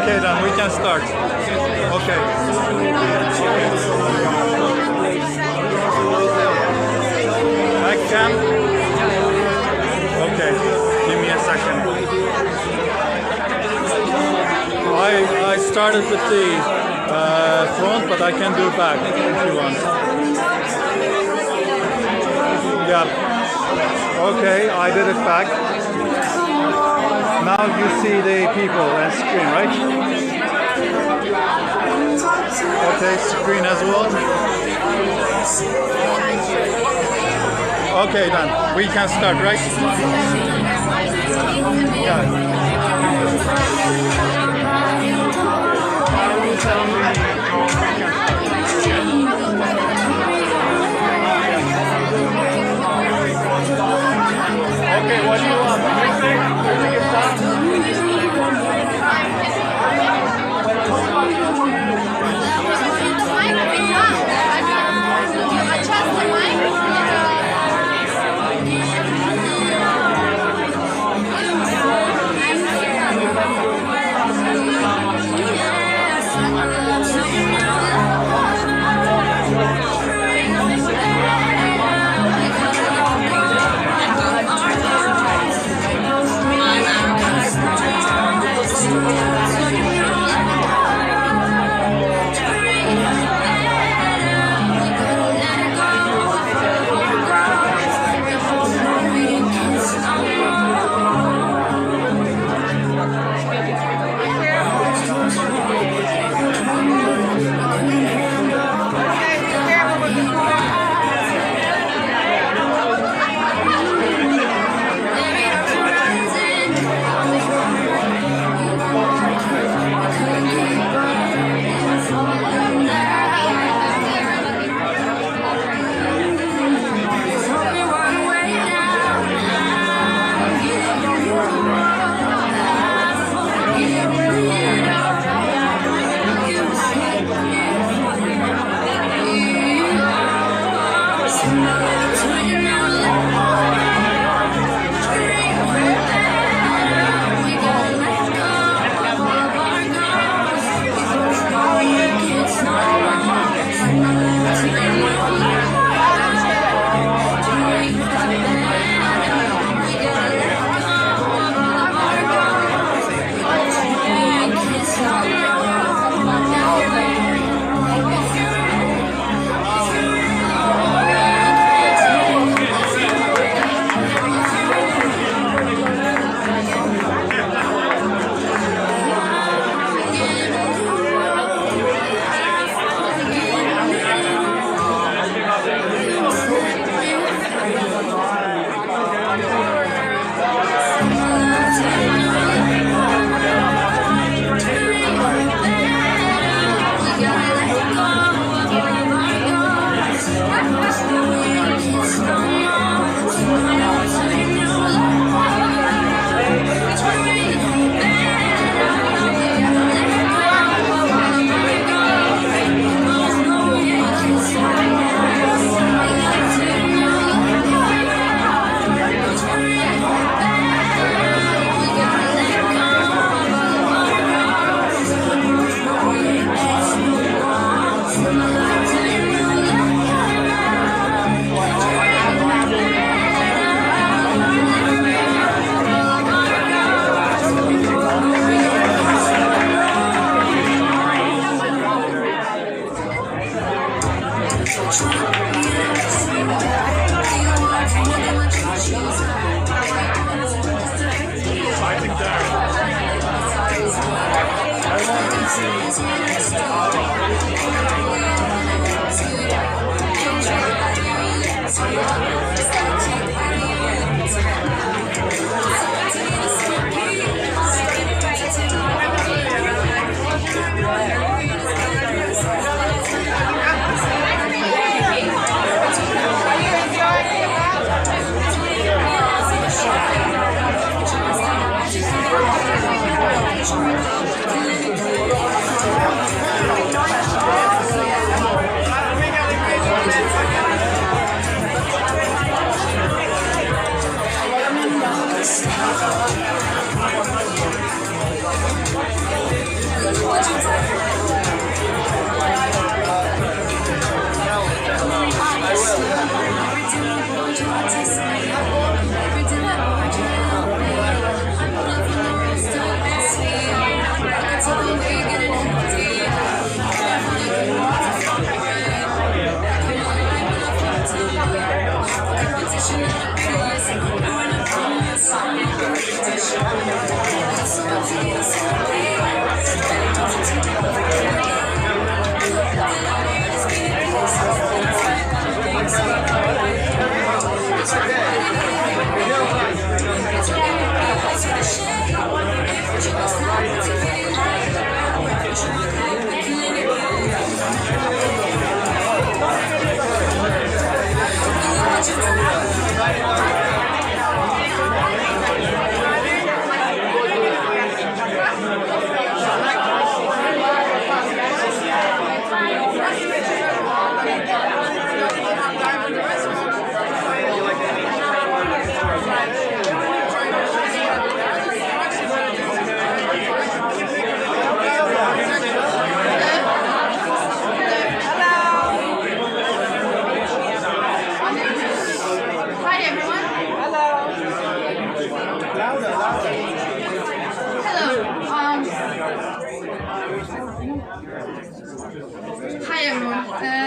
Okay, then we can start. Okay. Back cam. Okay, give me a second. I started with the front, but I can do back if you want. Yeah. Okay, I did it back. Now you see the people and screen, right? Okay, screen as well. Okay, then we can start, right? Yeah. Okay, what do you want? Music? Music is done?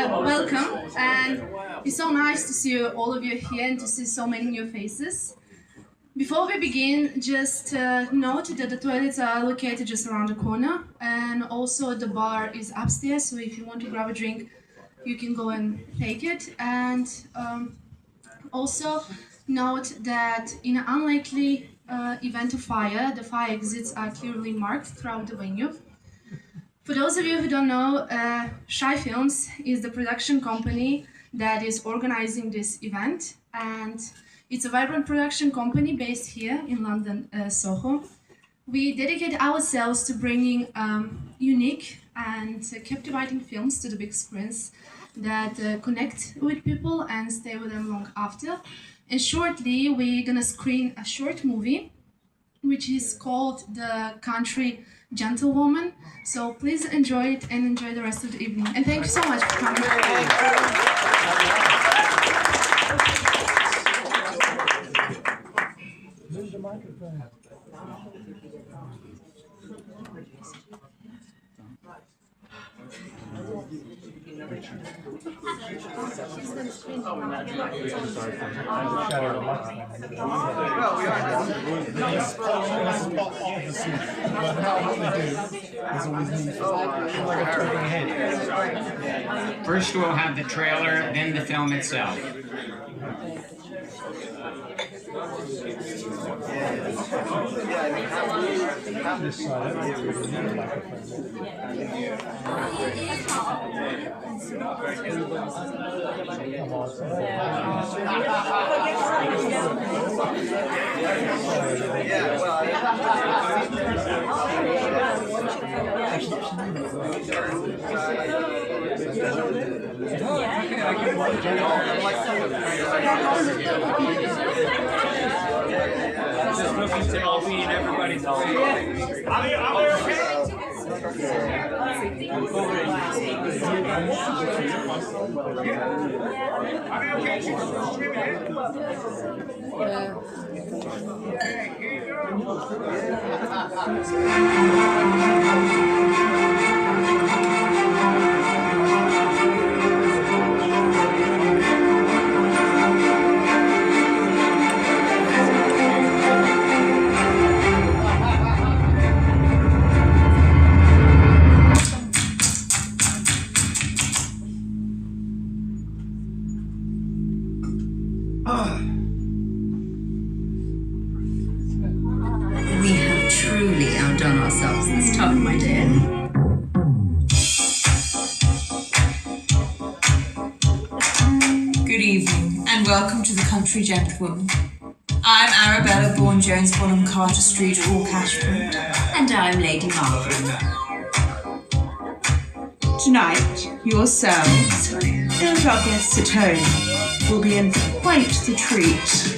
Welcome, and it's so nice to see all of you here and to see so many new faces. Before we begin, just note that the toilets are located just around the corner, and also the bar is upstairs, so if you want to grab a drink, you can go and take it. And also note that in an unlikely event of fire, the fire exits are clearly marked throughout the venue. For those of you who don't know, Shy Films is the production company that is organizing this event, and it's a vibrant production company based here in London, Soho. We dedicate ourselves to bringing unique and captivating films to the big screens that connect with people and stay with them long after. And shortly, we're gonna screen a short movie, which is called The Country Gentlewoman. So please enjoy it and enjoy the rest of the evening. And thank you so much for coming. Use the microphone. First we'll have the trailer, then the film itself. Just looking to all be in everybody's face. We have truly outdone ourselves this time, my dear. Good evening, and welcome to The Country Gentlewoman. I'm Arabella Bourne Jones Bonham Carter Street, Hall Cashford. And I'm Lady Margaret. Tonight, yourselves and our guests at home will be in quite the treat.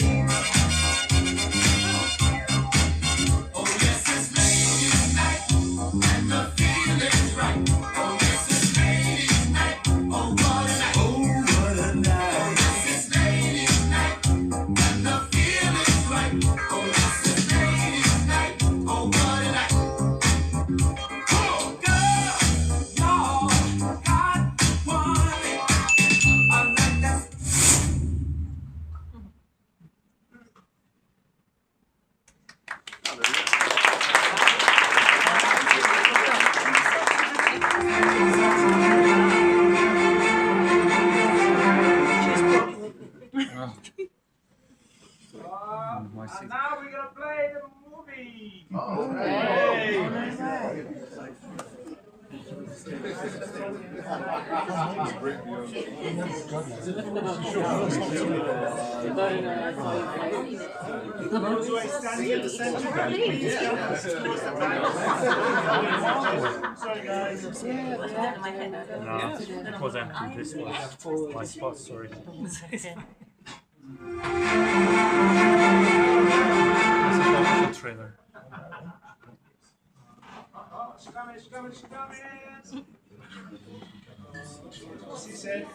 my seat. Now we're gonna play the movie. Standing at the center. Sorry guys. No, it was empty. This was my spot, sorry. This is the trailer. She said.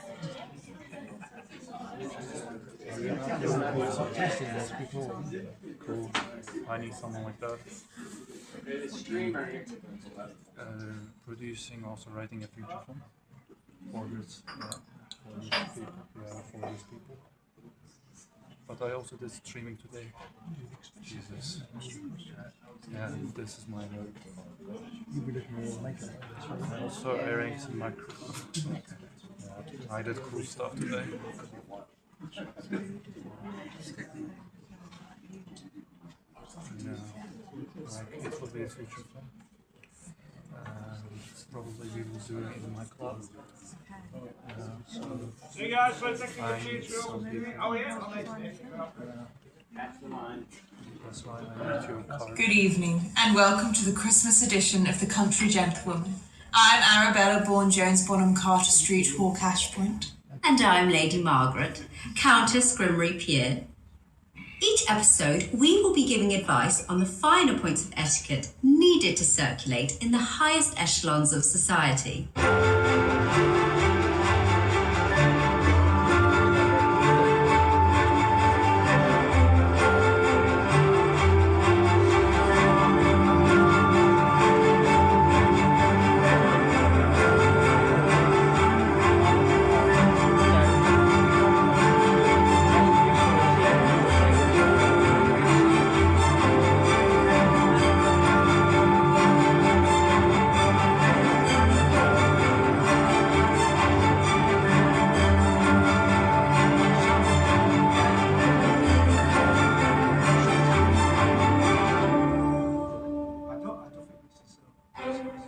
Cool. I need someone like that. Producing, also writing a feature film for this people. But I also did streaming today. Jesus. Yeah, this is my work. I also arranged my crew. I did cool stuff today. Yeah, like it will be a feature film. Probably we will do it in my club. So Hey guys, let's take I the need cheese some people. Oh yeah. That's why I need your card. Good evening, and welcome to the Christmas edition of The Country Gentlewoman. I'm Arabella Bourne-Jones, Bonham Carter Street, Hawk Ashpoint. And I'm Lady Margaret, Countess Grimry Pierre. Each episode, we will be giving advice on the finer points of etiquette needed to circulate in the highest echelons of society.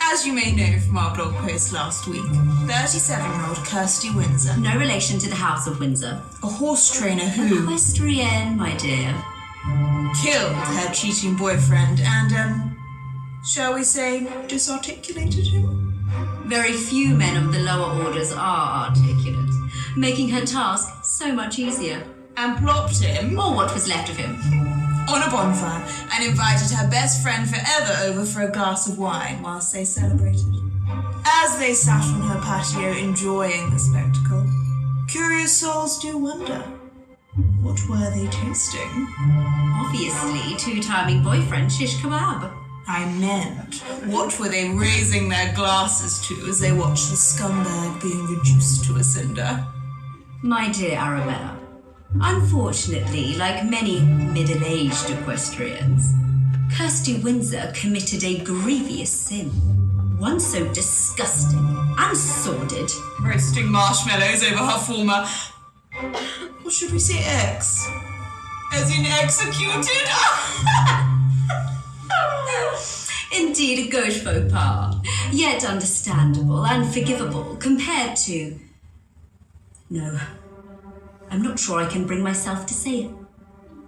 As you may know from our blog post last week, 37-year-old Kirsty Windsor, No relation to the House of Windsor. a horse trainer who Equestrian, my dear. killed her cheating boyfriend and, shall we say, disarticulated him? Very few men of the lower orders are articulate, making her task so much easier. And plopped him Or what was left of him. on a bonfire and invited her best friend forever over for a glass of wine whilst they celebrated. As they sat on her patio enjoying the spectacle, curious souls do wonder, what were they tasting? Obviously, two-timing boyfriend shish kebab. I meant, what were they raising their glasses to as they watched the scumbag being reduced to a cinder? My dear Arabella, unfortunately, like many middle-aged equestrians, Kirsty Windsor committed a grievous sin. One so disgusting and sordid. Roasting marshmallows over her former, or should we say ex? As in executed? Indeed, a gauche faux pas, yet understandable and forgivable compared to... No, I'm not sure I can bring myself to say it.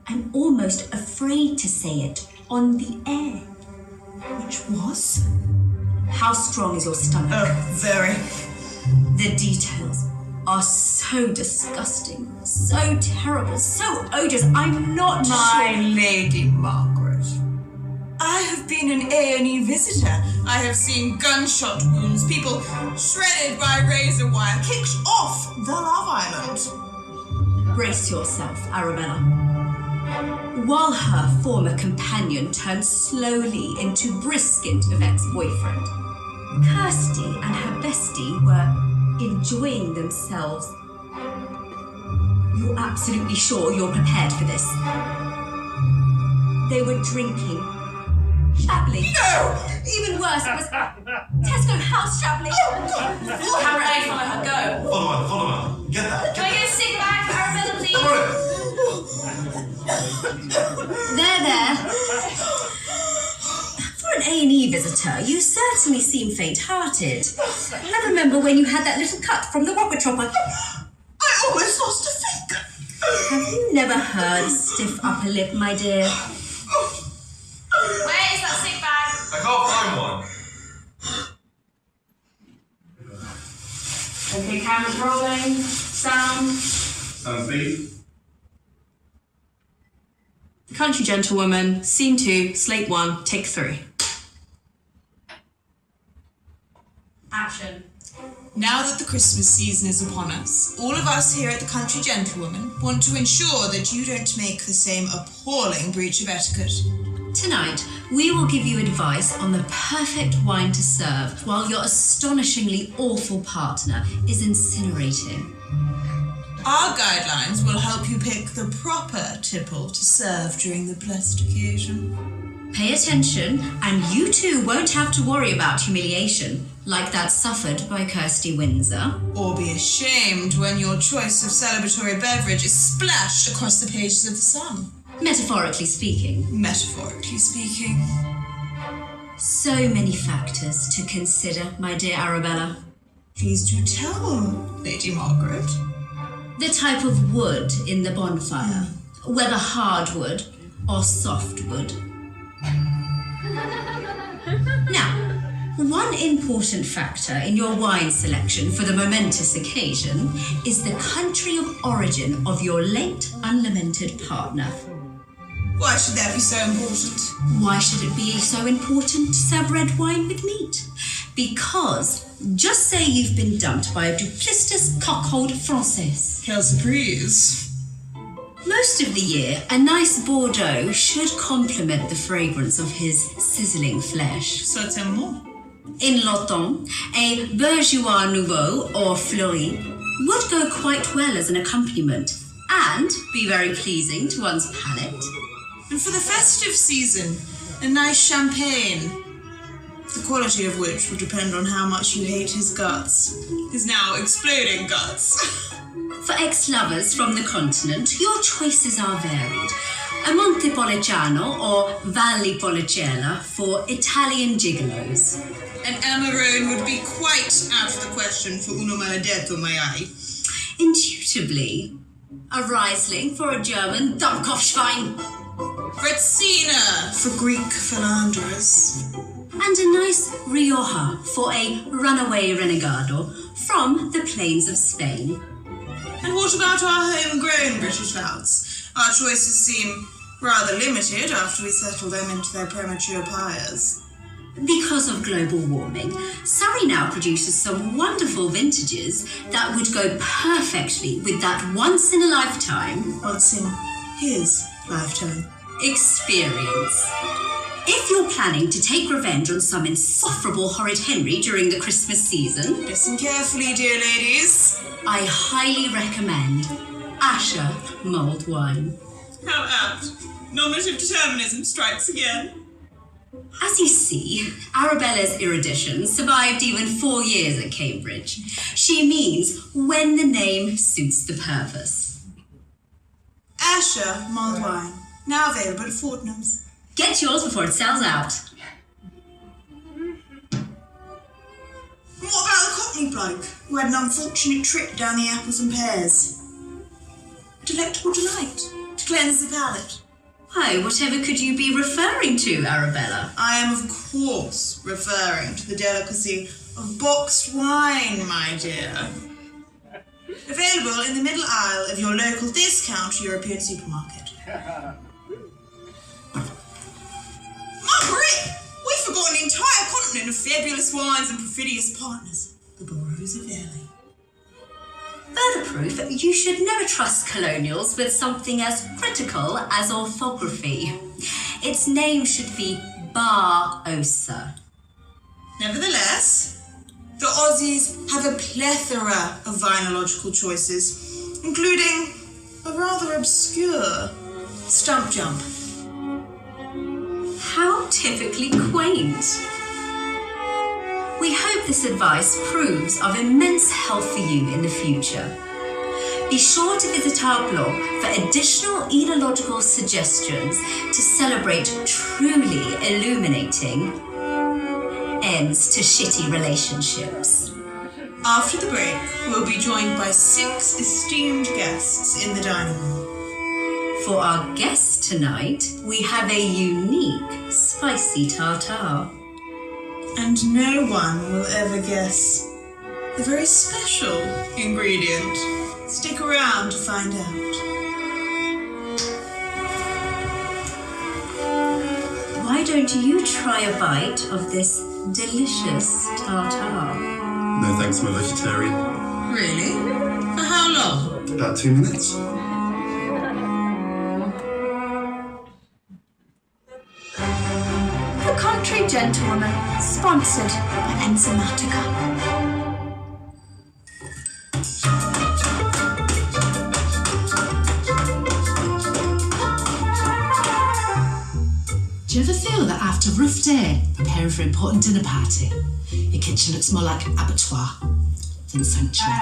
I'm almost afraid to say it on the air. Which was? How strong is your stomach? Oh, very. The details are so disgusting, so terrible, so odious. I'm not My sure. Lady Margaret, I have been an A&E visitor. I have seen gunshot wounds, people shredded by razor wire, kicked off the Love Island. Brace yourself, Arabella. While her former companion turned slowly into brisket of ex-boyfriend, Kirsty and her bestie were enjoying themselves. You're absolutely sure you're prepared for this? They were drinking Chablis. No! Even worse was Tesco House Chablis. Camera A, follow her, go. Follow her. Get that. Can I get a stick back for Arabella, please? There. For an A&E visitor, you certainly seem faint-hearted. I remember when you had that little cut from the rocket chopper. I almost lost a finger. Have you never heard a stiff upper lip, my dear? Where is that sick bag? I can't find one. Okay, camera's rolling. Sound. Sound speed. Country Gentlewoman, Scene 2, Slate 1, Take 3. Action. Now that the Christmas season is upon us, all of us here at the Country Gentlewoman want to ensure that you don't make the same appalling breach of etiquette. Tonight, we will give you advice on the perfect wine to serve while your astonishingly awful partner is incinerating. Our guidelines will help you pick the proper tipple to serve during the blessed occasion. Pay attention, and you too won't have to worry about humiliation like that suffered by Kirsty Windsor. Or be ashamed when your choice of celebratory beverage is splashed across the pages of the Sun. Metaphorically speaking. Metaphorically speaking. So many factors to consider, my dear Arabella. Please do tell, Lady Margaret. The type of wood in the bonfire, whether hardwood or softwood. Now, one important factor in your wine selection for the momentous occasion is the country of origin of your late unlamented partner. Why should that be so important? Why should it be so important to serve red wine with meat? Because just say you've been dumped by a duplicitous cockhold française. Quelle surprise. Most of the year, a nice Bordeaux should complement the fragrance of his sizzling flesh. Certainement. In l'automne, a bourgeois nouveau or fleuri would go quite well as an accompaniment and be very pleasing to one's palate. And for the festive season, a nice champagne, the quality of which will depend on how much you hate his guts. His now exploding guts. For ex-lovers from the continent, your choices are varied. A Montepulciano or Valpolicella for Italian gigolos. An Amarone would be quite out of the question for uno maledetto, may I? Indubitably. A Riesling for a German Dummkopfschwein. Retsina for Greek philanderers. And a nice Rioja for a runaway renegado from the plains of Spain. And what about our homegrown British louts? Our choices seem rather limited after we settle them into their premature pyres. Because of global warming, Surrey now produces some wonderful vintages that would go perfectly with that once in a lifetime his lifetime experience. If you're planning to take revenge on some insufferable horrid Henry during the Christmas season, listen carefully, dear ladies. I highly recommend Asher mulled wine. How apt. Nominative determinism strikes again. As you see, Arabella's erudition survived even 4 years at Cambridge. She means when the name suits the purpose. Asher mulled wine, now available at Fortnum's. Get yours before it sells out. What about the Cockney bloke who had an unfortunate trip down the apples and pears? Delectable delight to cleanse the palate. Oh, whatever could you be referring to, Arabella? I am, of course, referring to the delicacy of boxed wine, my dear. Available in the middle aisle of your local discount European supermarket. Margaret! We've forgotten an entire continent of fabulous wines and perfidious partners. The Boroughs of Ely. Further proof, you should never trust colonials with something as critical as orthography. Its name should be Bar Osa. Nevertheless, the Aussies have a plethora of vinological choices, including a rather obscure stump jump. How typically quaint. We hope this advice proves of immense help for you in the future. Be sure to visit our blog for additional enological suggestions to celebrate truly illuminating ends to shitty relationships. After the break, we'll be joined by 6 esteemed guests in the dining room. For our guest tonight, we have a unique spicy tartare. And no one will ever guess the very special ingredient. Stick around to find out. Why don't you try a bite of this delicious tartare? No thanks, I'm a vegetarian. Really? For how long? About 2 minutes. The Country Gentlewoman, sponsored by Enzymatica. Do you ever feel that after a rough day, preparing for an important dinner party, your kitchen looks more like abattoir than sanctuary?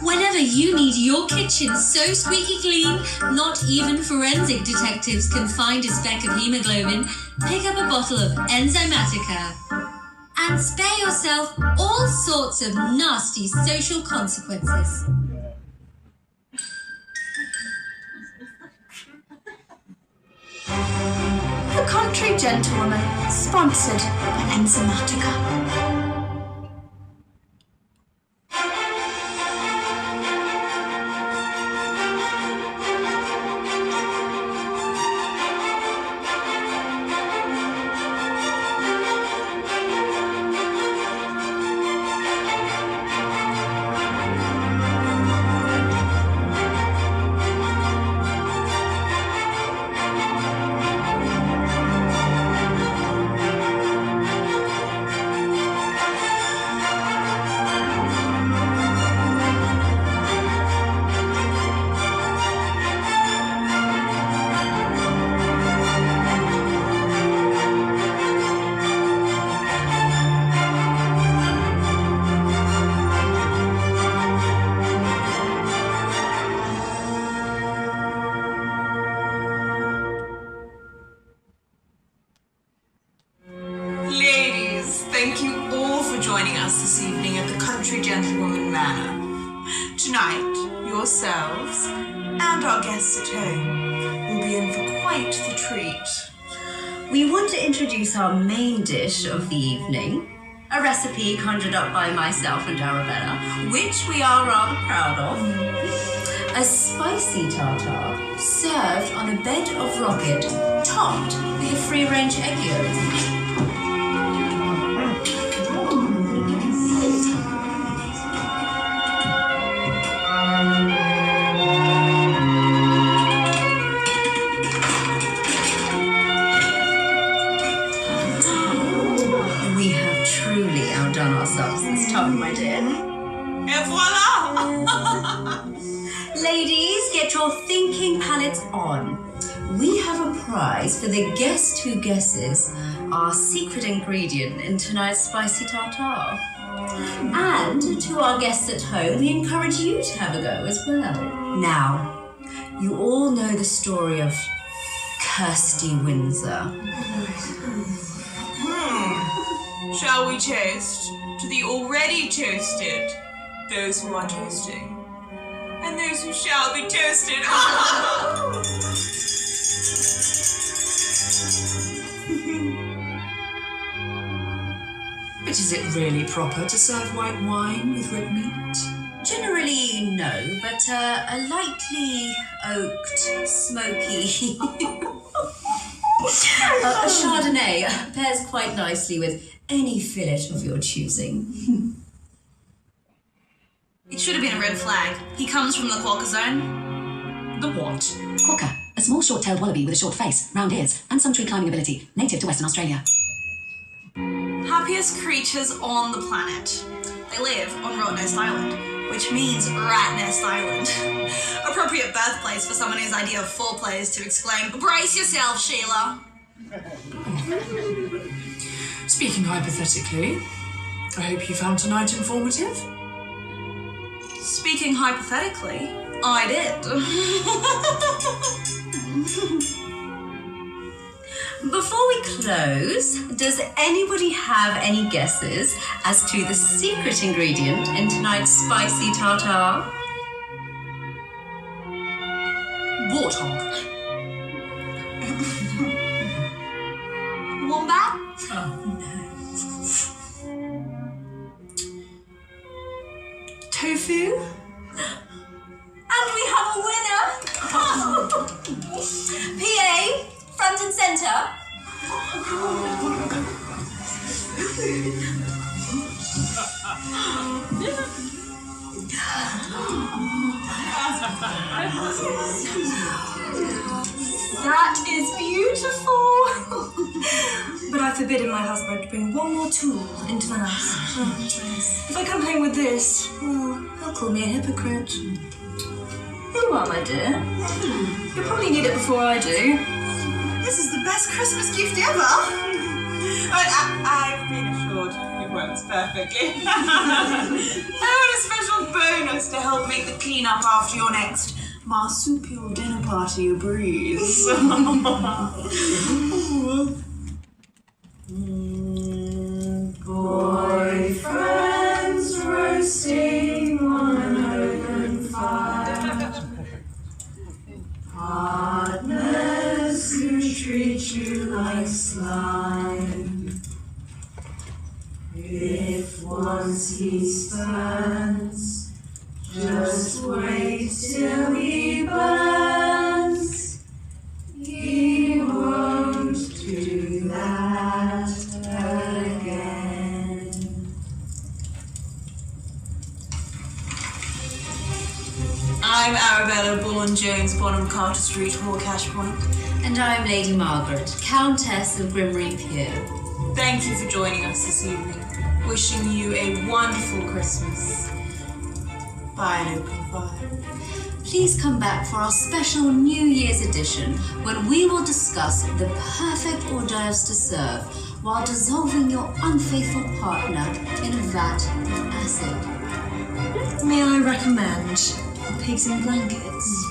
Whenever you need your kitchen so squeaky clean, not even forensic detectives can find a speck of hemoglobin, pick up a bottle of Enzymatica and spare yourself all sorts of nasty social consequences. The Country Gentlewoman, sponsored by Enzymatica. Ladies, thank you all for joining us this evening at the Country Gentlewoman Manor. Tonight, yourselves and our guests at home will be in for quite the treat. We want to introduce our main dish of the evening, a recipe conjured up by myself and Arabella, which we are rather proud of. A spicy tartare served on a bed of rocket, topped with a free-range egg yolk. We have truly outdone ourselves this time, my dear. Et voila! Ladies, get your thinking palettes on. We have a prize for the guest who guesses our secret ingredient in tonight's spicy tartare. And to our guests at home, we encourage you to have a go as well. Now, you all know the story of Kirsty Windsor. Shall we toast to the already toasted, those who are toasting, and those who shall be toasted? But is it really proper to serve white wine with red meat? Generally, no, but a lightly oaked, smoky a Chardonnay pairs quite nicely with any fillet of your choosing. It should have been a red flag. He comes from the Quokka zone. The what? Quokka, a small short-tailed wallaby with a short face, round ears, and some tree climbing ability, native to Western Australia. Happiest creatures on the planet. They live on Rotten Nest Island, which means Rat Nest Island. Appropriate birthplace for someone whose idea of foreplay is to exclaim, "Brace yourself, Sheila!" Speaking hypothetically, I hope you found tonight informative. Speaking hypothetically, I did. Before we close, does anybody have any guesses as to the secret ingredient in tonight's spicy tartare? Warthog. Wombat? Tofu? And we have a winner! PA, front and centre. That is beautiful. But I've forbidden my husband to bring one more tool into the house. If I come home with this, well, he'll call me a hypocrite. You are, my dear. You'll probably need it before I do. This is the best Christmas gift ever. I've been assured it works perfectly. I want a special bonus to help make the clean-up after your next marsupial dinner party a breeze. Boyfriends roasting on an open fire. Partners who treat you like slime. If once he spurns, just wait till he burns. He won't do that again. I'm Arabella Bourne-Jones, bottom Carter Street, Hawcash Point. And I'm Lady Margaret, Countess of Grimmery Pier. Thank you for joining us this evening. Wishing you a wonderful Christmas. By an open fire. Please come back for our special New Year's edition when we will discuss the perfect hors d'oeuvres to serve while dissolving your unfaithful partner in a vat of acid. May I recommend pigs in blankets?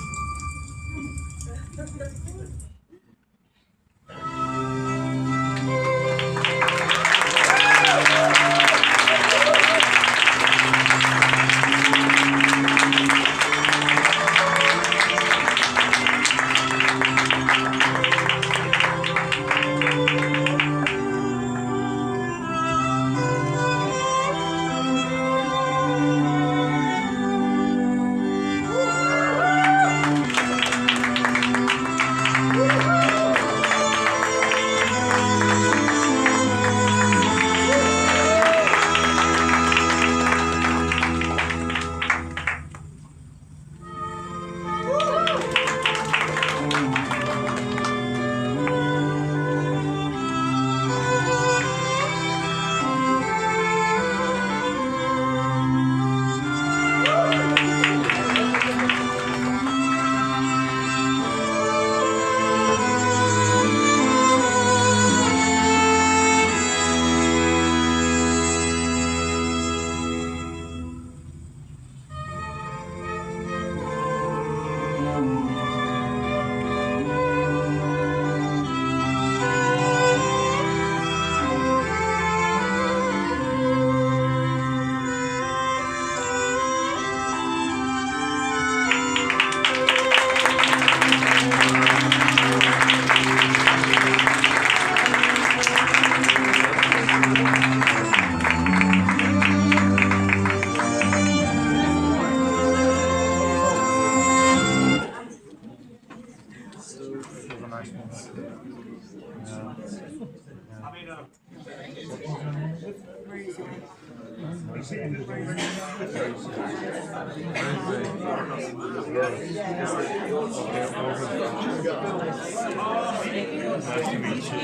Nice to meet you.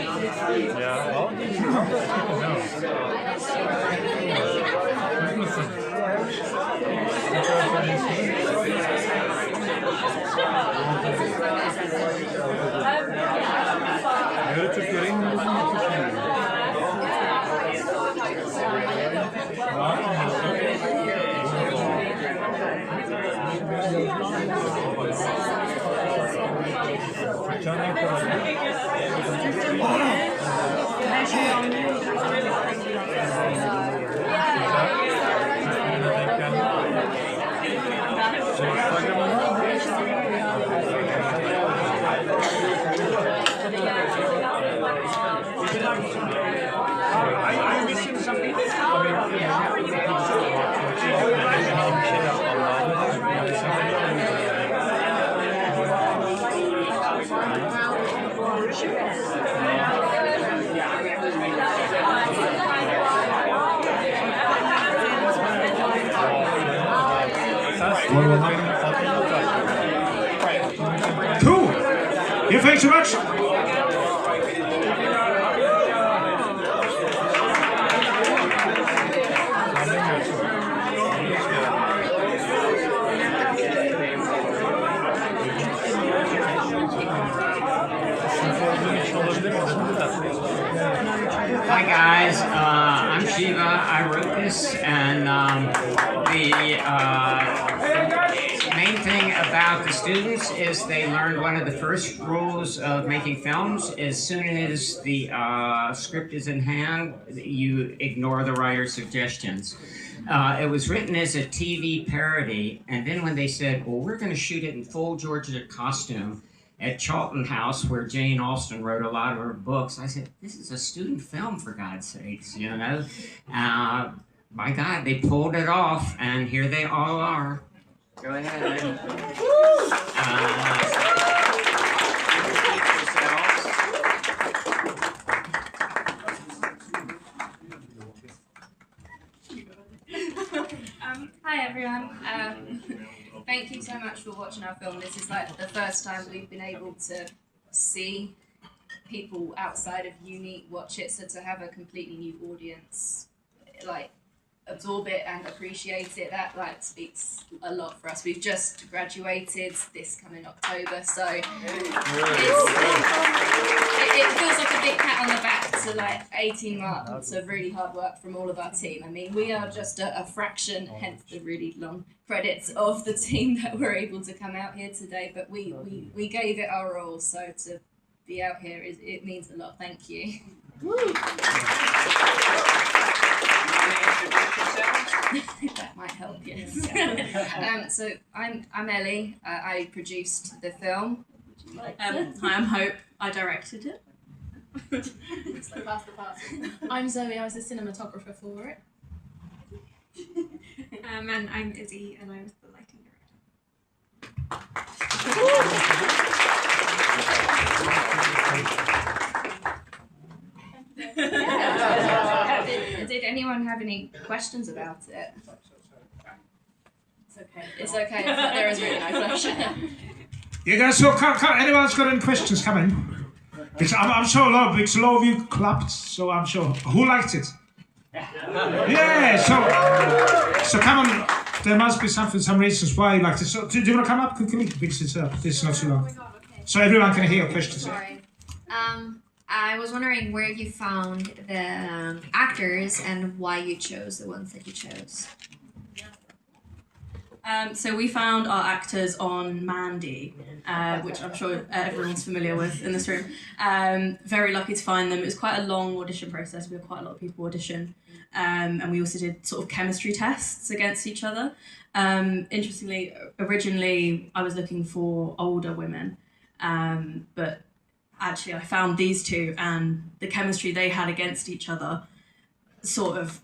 Yeah, well, Ja, dat is Are you missing something? Cool. Yeah, thanks so much. Hi guys, I'm Shiva. I wrote this, and the main thing about the students is they learned one of the first rules of making films. As soon as the script is in hand, you ignore the writer's suggestions. It was written as a TV parody, and then when they said, well, we're going to shoot it in full Georgia costume at Charlton House, where Jane Austen wrote a lot of her books, I said, this is a student film, for God's sakes, you know? My God, they pulled it off, and here they all are. Go ahead. Hi everyone. Thank you so much for watching our film. This is like the first time we've been able to see people outside of uni watch it, so to have a completely new audience like absorb it and appreciate it, that like speaks a lot for us. We've just graduated this coming October, so it feels like a big pat on the back to like 18 months of really hard work from all of our team. I mean, we are just a fraction, hence the really long credits, of the team that were able to come out here today, but we gave it our all, so to be out here, it means a lot. Thank you. That might help, yes. So I'm Ellie. I produced the film. Hi, I'm Hope. I directed it. It's like pass the party. I'm Zoe. I was the cinematographer for it. And I'm Izzy, and I was the lighting Did anyone have any questions about it? It's okay. It's okay. There is really no pressure. You guys, so anyone's got any questions? Come in. Because I'm sure a lot of you clapped, so I'm sure. Who liked it? Yeah, so come on. There must be some reasons why you liked it. So do you want to come up quickly? Because this is not too long. Okay. So everyone can hear your questions. Sorry. I was wondering where you found the actors and why you chose the ones that you chose. So we found our actors on Mandy, which I'm sure everyone's familiar with in this room. Very lucky to find them. It was quite a long audition process. We had quite a lot of people audition. And we also did sort of chemistry tests against each other. Interestingly, originally I was looking for older women, but actually I found these two, and the chemistry they had against each other sort of,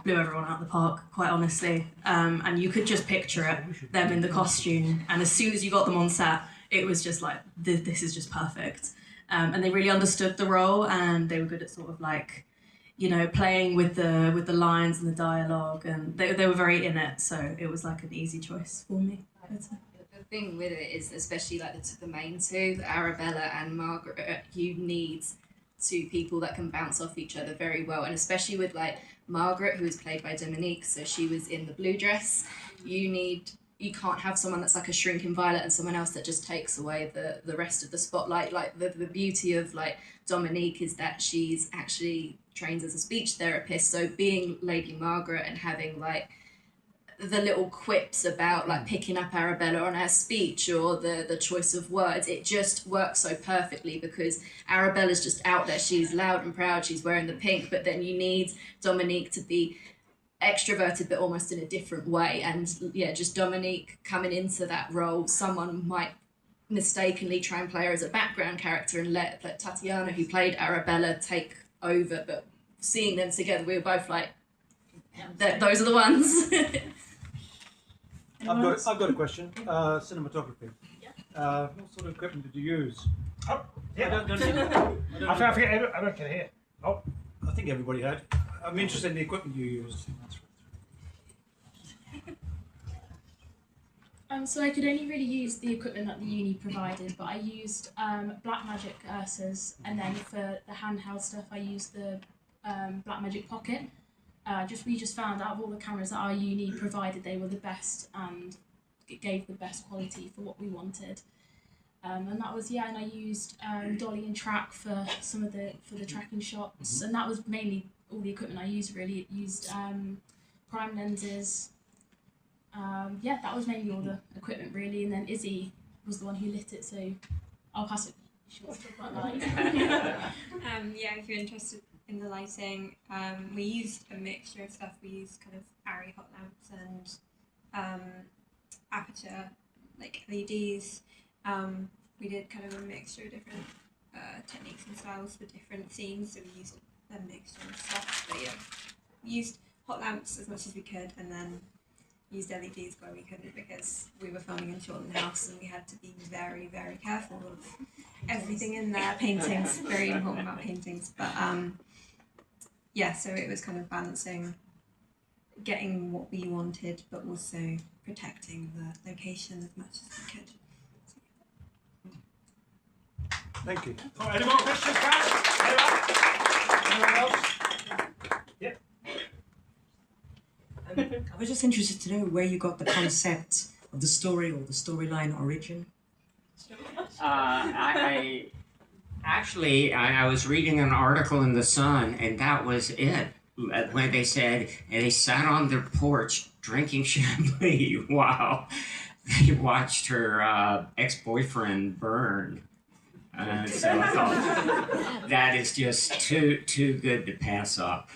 blew everyone out of the park, quite honestly. And you could just picture it, them in the costume, and as soon as you got them on set, it was just like, this is just perfect. And they really understood the role, and they were good at sort of like, playing with the lines and the dialogue, and they were very in it, so it was like an easy choice for me. The thing with it is, especially like the main two, Arabella and Margaret, you need two people that can bounce off each other very well, and especially with like Margaret, who was played by Dominique, so she was in the blue dress. You can't have someone that's like a shrinking violet and someone else that just takes away the rest of the spotlight. Like the beauty of like Dominique is that she's actually trained as a speech therapist, so being Lady Margaret and having like the little quips about like picking up Arabella on her speech or the choice of words, it just works so perfectly because Arabella's just out there. She's loud and proud. She's wearing the pink, but then you need Dominique to be extroverted, but almost in a different way. And yeah, just Dominique coming into that role, someone might mistakenly try and play her as a background character and let Tatiana, who played Arabella, take over. But seeing them together, we were both like, those are the ones. I've got a question. Cinematography. What sort of equipment did you use? Oh, yeah. I forget. I don't get it. Oh, I think everybody had. I'm interested in the equipment you used. So I could only really use the equipment that the uni provided, but I used Blackmagic Ursas, and then for the handheld stuff I used the Blackmagic Pocket. We just found out of all the cameras that our uni provided, they were the best and it gave the best quality for what we wanted. And that was, and I used dolly and track for some of the tracking shots, and that was mainly all the equipment I used really. It used prime lenses. That was mainly all the equipment really, and then Izzy was the one who lit it, so I'll pass it. She wants to talk about light. If you're interested in the lighting, we used a mixture of stuff. We used kind of Arri hot lamps and aperture, like LEDs. We did kind of a mixture of different techniques and styles for different scenes, so we used a mixture of stuff. But yeah, we used hot lamps as much as we could, and then used LEDs where we couldn't because we were filming in Chorlton House and we had to be very, very careful of everything in there. Paintings, very important about paintings. But so it was kind of balancing getting what we wanted but also protecting the location as much as we could. Thank you. Any more questions, guys? Anyone else? Yeah. I was just interested to know where you got the concept of the story or the storyline origin. I was reading an article in The Sun, and that was it. When they said they sat on their porch drinking champagne while they watched her ex-boyfriend burn. So I thought that is just too good to pass up.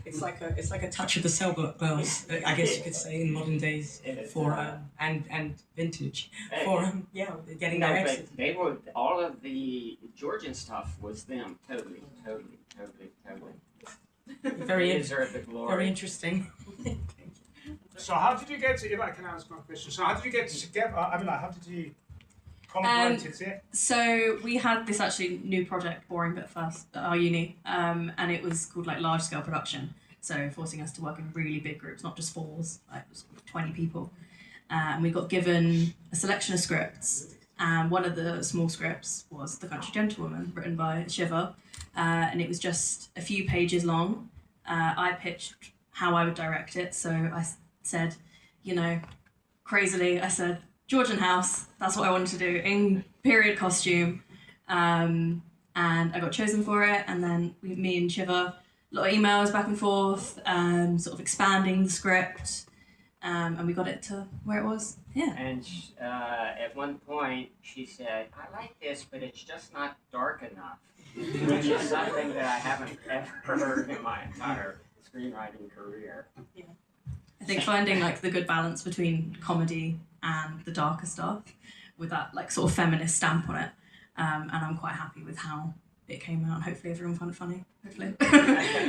It's like a touch of the Sailboat Girls, I guess you could say, in modern days, for and vintage for getting their exit. But they were, all of the Georgian stuff was them, totally. Very deserve the glory. Very interesting. So how did you get to? If I can ask one question, so how did you get together? I mean, how did you collaborate it? So we had this actually new project, boring bit first, at our uni, and it was called like large scale production. So forcing us to work in really big groups, not just 4s, like it was 20 people. And we got given a selection of scripts, and one of the small scripts was The Country Gentlewoman, written by Shiva, and it was just a few pages long. I pitched how I would direct it, so I said, crazily, I said, Georgian house, that's what I wanted to do, in period costume, and I got chosen for it, and then me and Shiva, a lot of emails back and forth, sort of expanding the script, and we got it to where it was. Yeah. And at one point she said, I like this, but it's just not dark enough, which is something that I haven't ever heard in my entire screenwriting career. Yeah. I think finding like the good balance between comedy and the darker stuff with that like sort of feminist stamp on it, and I'm quite happy with how it came out. Hopefully everyone found it funny. Hopefully.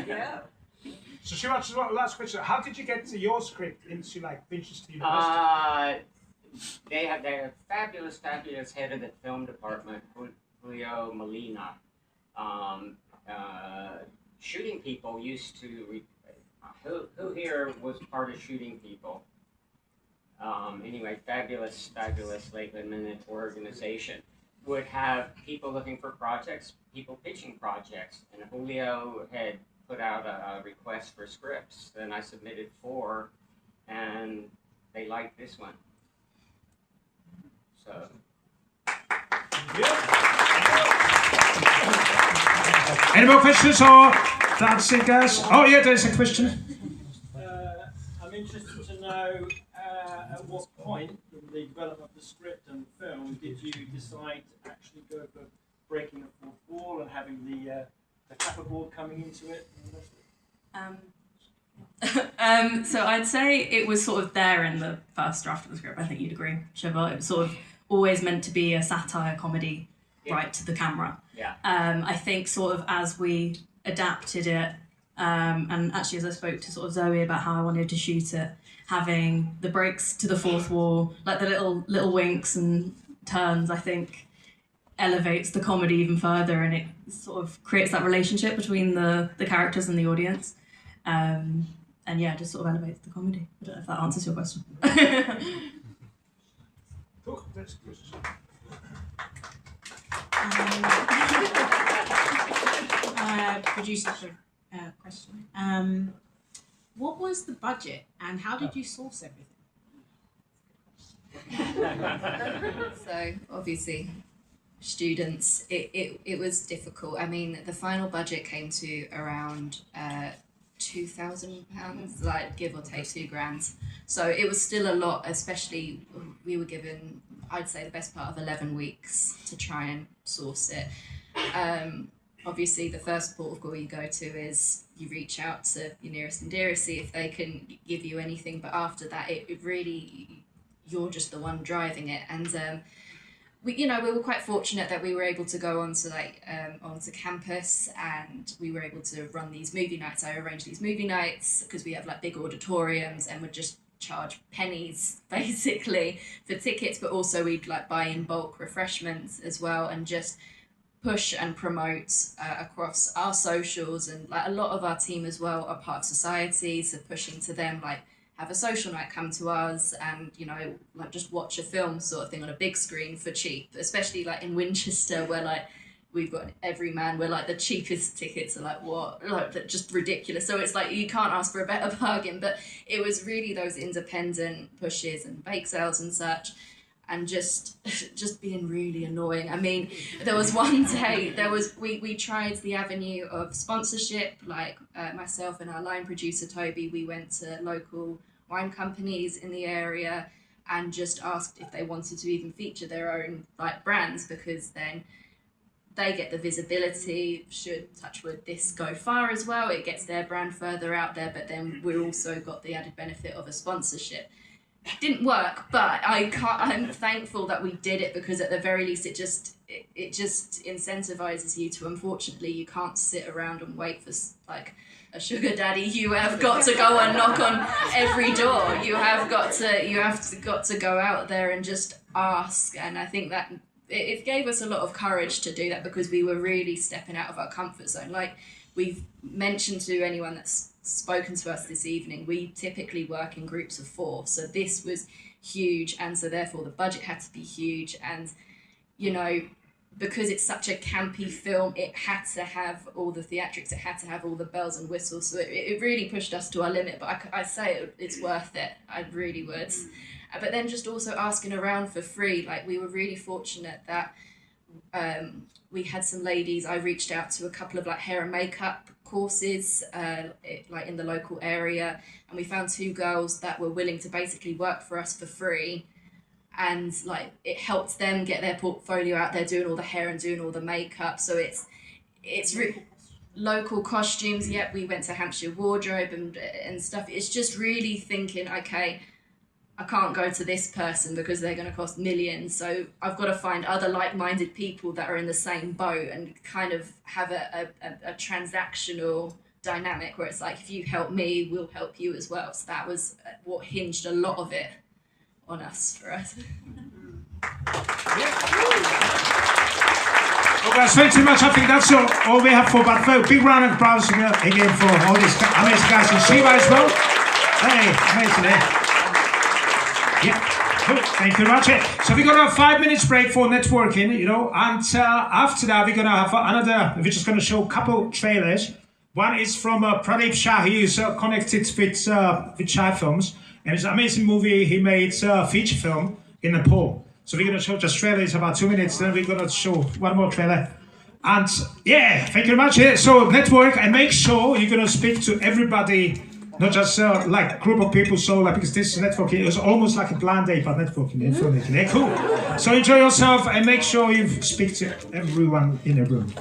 Yeah. So Shiva, last question: how did you get your script into like Winchester University? They have their fabulous head of the film department, Julio Molina. Shooting People used to. Who here was part of Shooting People? Anyway, fabulous labor organization would have people looking for projects, people pitching projects, and Julio had put out a request for scripts. Then I submitted 4, and they liked this one. So. Any more questions or that's it, guys? Oh yeah, there's a question. I'm interested to know at what point in the development of the script and the film did you decide to actually go for breaking the fourth wall and having the clapperboard coming into it? And So I'd say it was sort of there in the first draft of the script. I think you'd agree, Shiva. It was sort of always meant to be a satire comedy, right to the camera. Yeah. I think sort of as we adapted it, and actually as I spoke to sort of Zoe about how I wanted to shoot it, having the breaks to the fourth wall, like the little winks and turns, I think elevates the comedy even further, and it sort of creates that relationship between the characters and the audience. And yeah, just sort of elevates the comedy. I don't know if that answers your question. Producer question. What was the budget and how did you source everything? So obviously students, it was difficult. I mean, the final budget came to around £2,000, like give or take £2,000. So it was still a lot, especially we were given, I'd say, the best part of 11 weeks to try and source it. Obviously, the first port of call you go to is you reach out to your nearest and dearest, see if they can give you anything. But after that, it really, you're just the one driving it. And we were quite fortunate that we were able to go onto campus, and we were able to run these movie nights. I arranged these movie nights because we have like big auditoriums and would just charge pennies basically for tickets, but also we'd like buy in bulk refreshments as well, and just push and promote across our socials. And like a lot of our team as well are part of society, so pushing to them, like have a social night, come to us, and like just watch a film sort of thing on a big screen for cheap, especially like in Winchester where like we've got Everyman where like the cheapest tickets are like they're just ridiculous. So it's like you can't ask for a better bargain. But it was really those independent pushes and bake sales and such, and just being really annoying. I mean, there was one day, we tried the avenue of sponsorship, like myself and our line producer Toby, we went to local wine companies in the area and just asked if they wanted to even feature their own like brands, because then they get the visibility. Should, touch wood, this go far as well, it gets their brand further out there, but then we're also got the added benefit of a sponsorship. Didn't work, but I'm thankful that we did it, because at the very least it just incentivizes you to, unfortunately you can't sit around and wait for like a sugar daddy. You have got to go and knock on every door. You have got to go out there and just ask. And I think that it gave us a lot of courage to do that, because we were really stepping out of our comfort zone. Like we've mentioned to anyone that's spoken to us this evening, we typically work in groups of 4, so this was huge, and so therefore the budget had to be huge. And because it's such a campy film, it had to have all the theatrics, it had to have all the bells and whistles, so it really pushed us to our limit. But I say it's worth it, I really would. But then just also asking around for free, like we were really fortunate that we had some ladies. I reached out to a couple of like hair and makeup courses like in the local area, and we found 2 girls that were willing to basically work for us for free, and like it helped them get their portfolio out there, doing all the hair and doing all the makeup. So it's local costumes. Yep, we went to Hampshire Wardrobe and stuff. It's just really thinking, okay, I can't go to this person because they're going to cost millions, so I've got to find other like-minded people that are in the same boat and kind of have a transactional dynamic where it's like, if you help me, we'll help you as well. So that was what hinged a lot of it on us, for us. Well, guys, thanks so much. I think that's all we have for, but big round of applause again for all these amazing guys and Shiva as well. Hey, amazing, eh? Yeah, cool. Thank you very much. So we're gonna have 5 minutes break for networking, and after that we're gonna have another. We're just gonna show a couple trailers. One is from Pradeep Shah. He is connected with Shah Films, and it's an amazing movie he made, feature film in Nepal. So we're gonna show just trailer. It's about 2 minutes. Then we're gonna show one more trailer. And yeah, thank you very much. So network and make sure you're gonna speak to everybody not just like group of people. So like because this is networking, it was almost like a blind date, but networking, filmmaking. Yeah, cool. So enjoy yourself and make sure you speak to everyone in the room.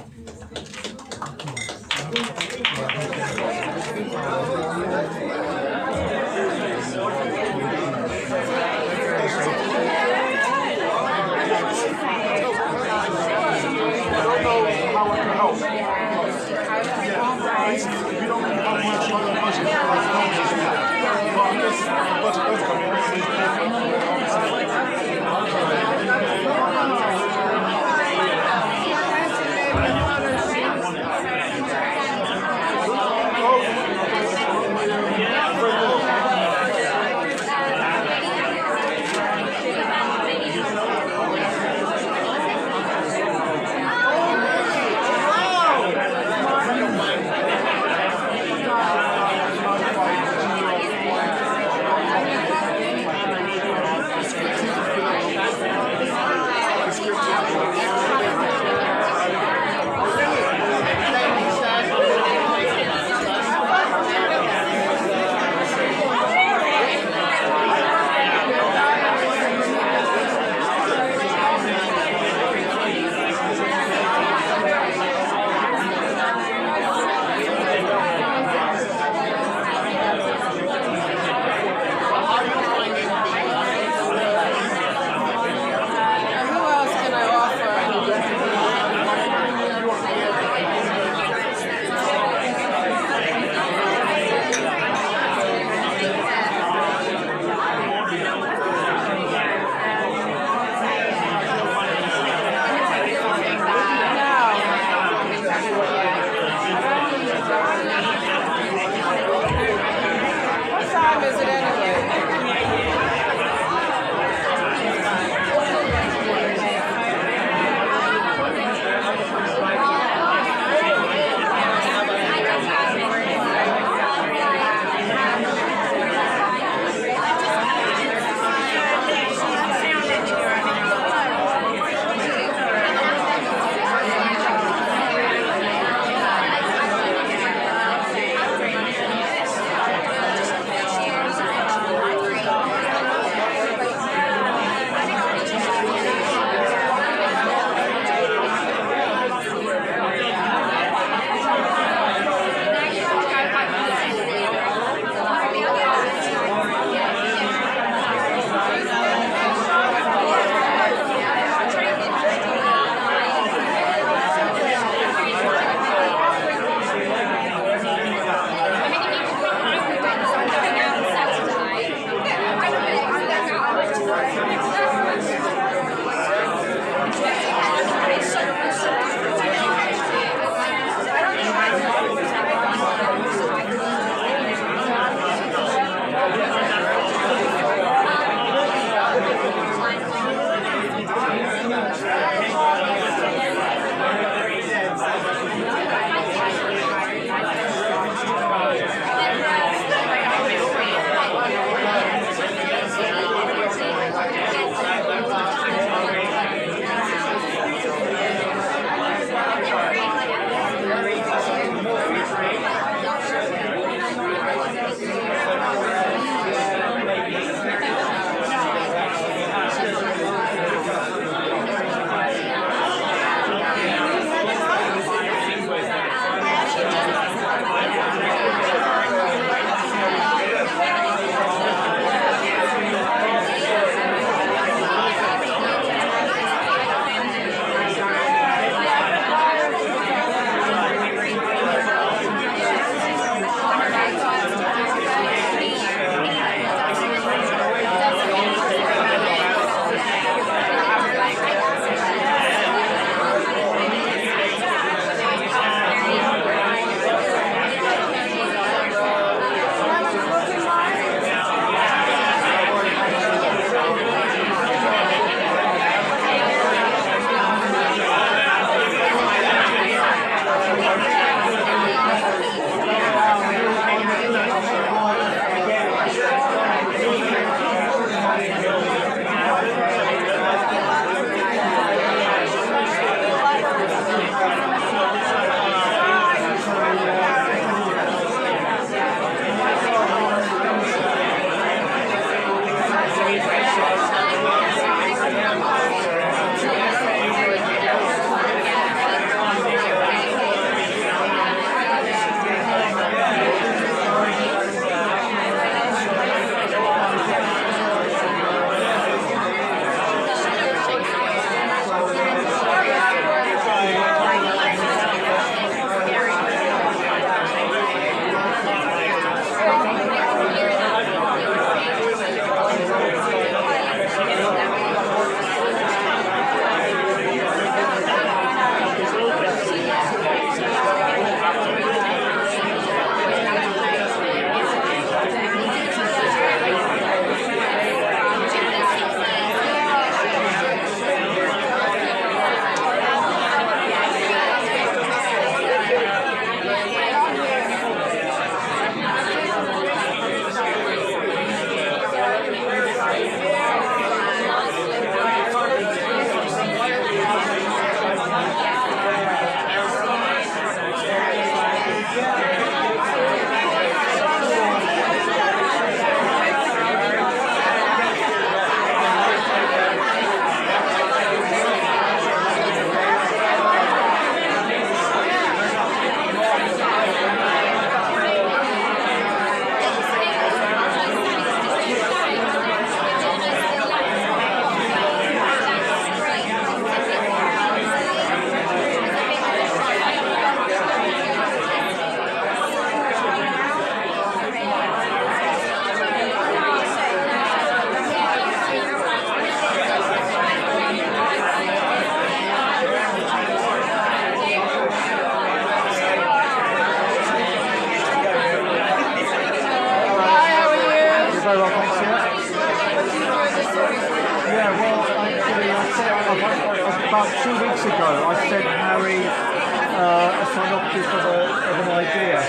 about 2 weeks ago, I sent Harry a synopsis of an idea.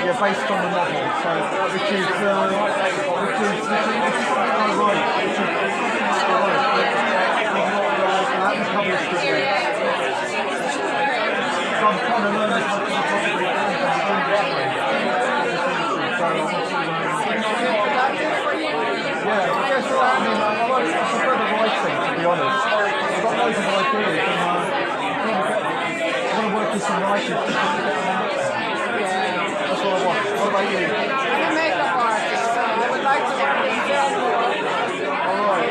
Yeah, based on the novel, so which is I wrote, I haven't published it yet. So I'm trying to learn as much as I possibly can from the industry. Yeah, I guess right. I mean, I prefer the writing, to be honest. I've got loads of ideas, and I want to work with some writers to get them out there. That's what I want. What about you? I'm a makeup artist, so I would like to work in film more. Alright.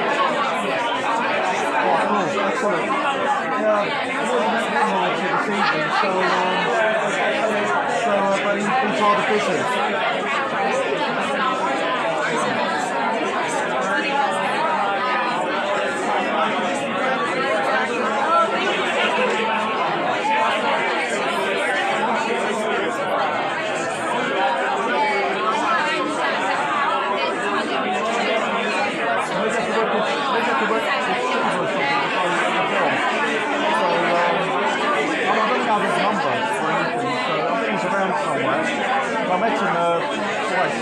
Oh, cool. Excellent. Yeah, I've already met one writer this evening, but he's rather busy. I met him twice.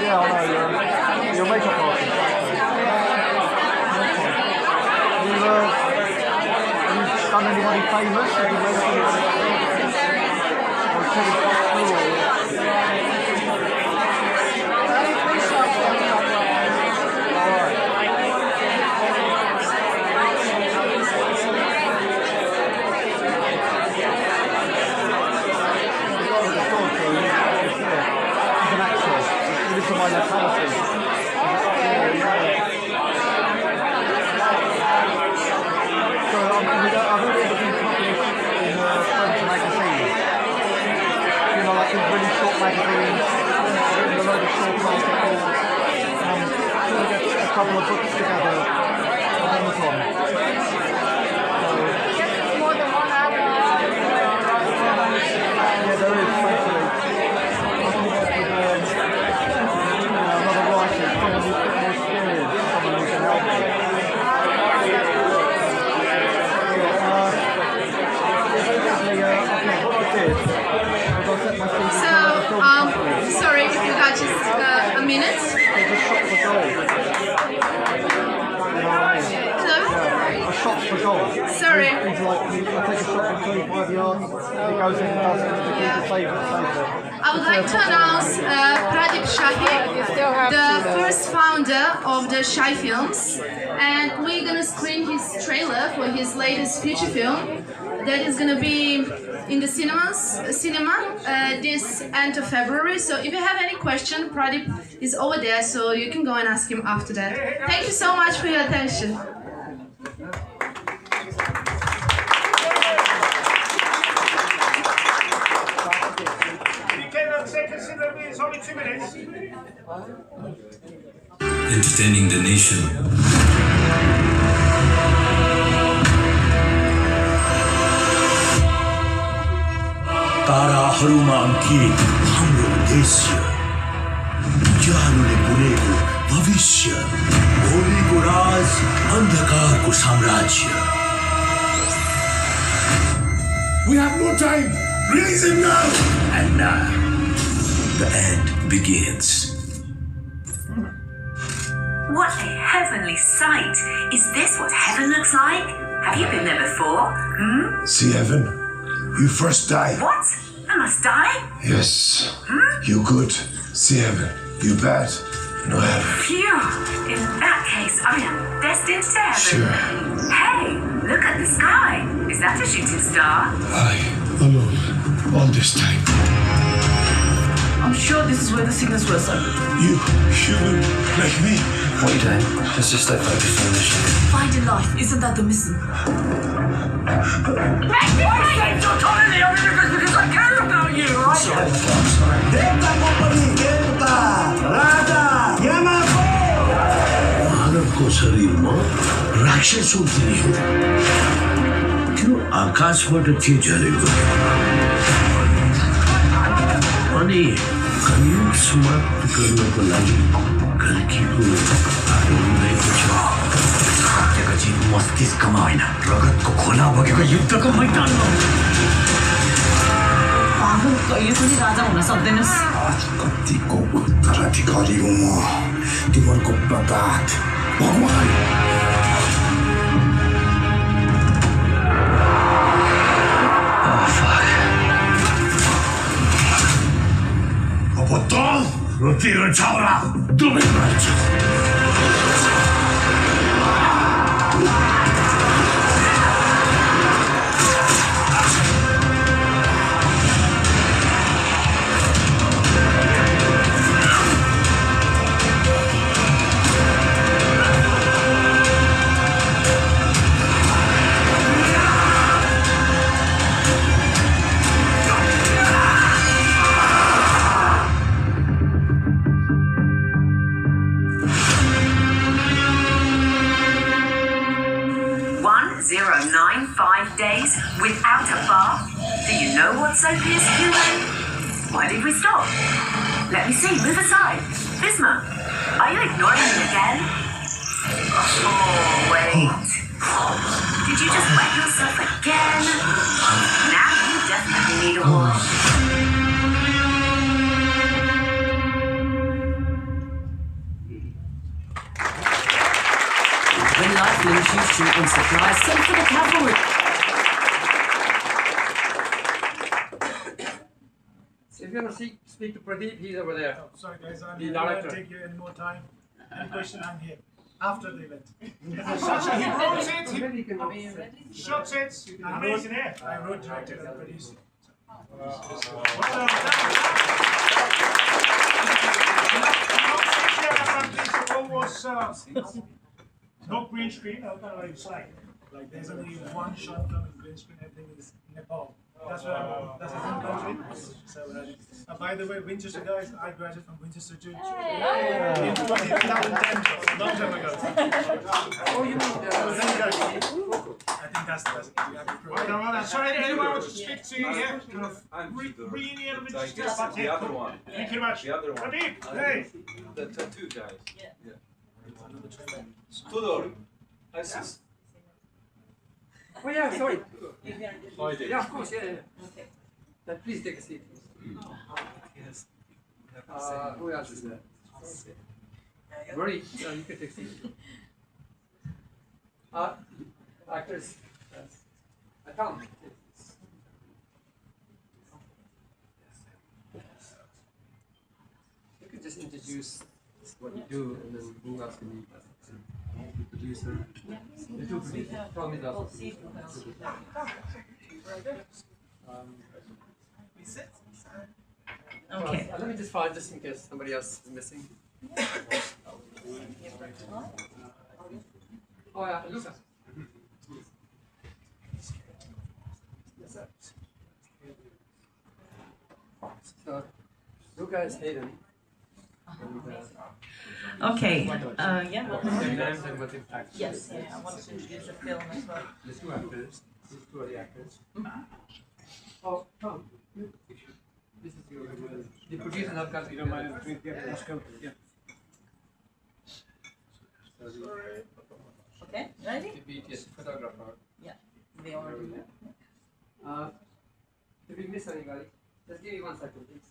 Yeah, I know. You're a makeup artist. Have you done anybody famous? Have you met anybody to my locality. So I've already been published in French magazines. You know, like these really short magazines, written a load of short articles. Trying to get a couple of books together on Amazon. More than 1 hour. Yeah, there is, thankfully. I think that's another writer, someone who's got more experience, someone who can help me. Sorry, if you got just a minute. A shot for goal. Sorry. He's like, I take a shot from 25 yards, he goes in and does it, the keeper saves it. I would like to announce Pradip Shahi, the first founder of the Shai Films, and we're gonna screen his trailer for his latest feature film that is gonna be in the cinema this end of February. So if you have any question, Pradip is over there, so you can go and ask him after that. Thank you so much for your attention. It's only 2 minutes. Entertaining the nation. ताराहरूमा अंकित हाम्रो देश्य उज्यालोले बुनेको भविष्य भोलिको राज अन्धकारको साम्राज्य We have no time. Release him now. And now the end begins. What a heavenly sight! Is this what heaven looks like? Have you been there before? See heaven? You first die. What? I must die? Yes. You good? See heaven. You bad? No heaven. Phew! In that case, I am destined to heaven. Sure. Hey, look at the sky. Is that a shooting star? Alone. All this time. I'm sure this is where the signals were, sir. You, human, like me. What are you doing? Let's just stay focused on this. Finding life, isn't that the mission? I saved your colony on immigrants because I care about you, right? Sorry. मानवको शरीरमा राक्षसो थियो त्यो आकाशबाट थियो झरेको अनि करिब समाप्त गर्नको लागि कर्कीको आनन्दको छ सत्यको जीव मस्तिष्कमा होइन रगतको खोला बगेको युद्धको मैदानमा पागल कहिले पनि राजा हुन सक्दैनस् कतिको उत्तराधिकारी हुँ म तिमीहरूको प्रताप भगवान Потом рутирует чаура, думает мальчик. Days without a bath? Do you know what soap is, human? Why did we stop? Let me see, move aside. Visma, are you ignoring me again? Oh, wait. Did you just wet yourself again? Now you definitely need a wash. When life leaves you shooting supplies, send for the cavalry. If you want to speak to Pradeep, he's over there. Oh, sorry guys, I'm the not going director. to take you any more time. Any question, I'm here. After the event. He wrote it, shot it, I wrote, directed and produced it. No green screen, I don't know what it's like. Like there's only one shot coming green screen, everything is Nepal. That's where that's the home country. So, by the way, Winchester guys, I graduated from Winchester too. In 2010, a long time ago. Oh, you mean I think that's So anyone wants to speak to you? Yeah, kind of bringing in a bit the other one. Thank you very much. The other one. Pradeep, hey. The tattoo guys. Yeah. Tudor. ISIS. Oh yeah, sorry. How you doing? Yeah, of course, yeah. Okay. Then please take a seat. Yes. Who else is there? Rory, you can take a seat. Actors. Tom. You could just introduce what you do and then who else can you the producer. The two producers. Tom is also. Okay. Let me just find just in case somebody else is missing. Oh yeah, Luca. Yes, sir. So, Luca is Hayden. Okay. Yeah. What is their names and what impact? Yes. Yeah. I want to introduce the film as well. There's two actors. These two are the actors. Oh, Tom. This is your the producer not got you don't mind let's go. Yeah. Okay, ready? The BTS photographer. Yeah. They already know. Did we miss anybody? Just give me 1 second, please.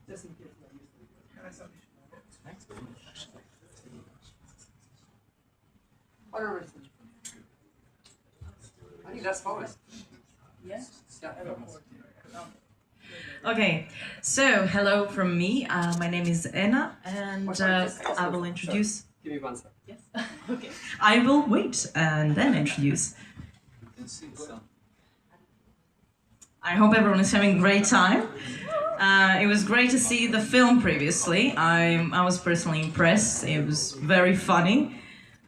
Just in case I missed anybody. Oh, no, I think that's Forrest. Yes. Yeah. Okay, so hello from me. My name is Anna, and I will introduce. Give me 1 second. Yes. Okay. I will wait and then introduce. I hope everyone is having a great time. It was great to see the film previously. I was personally impressed. It was very funny.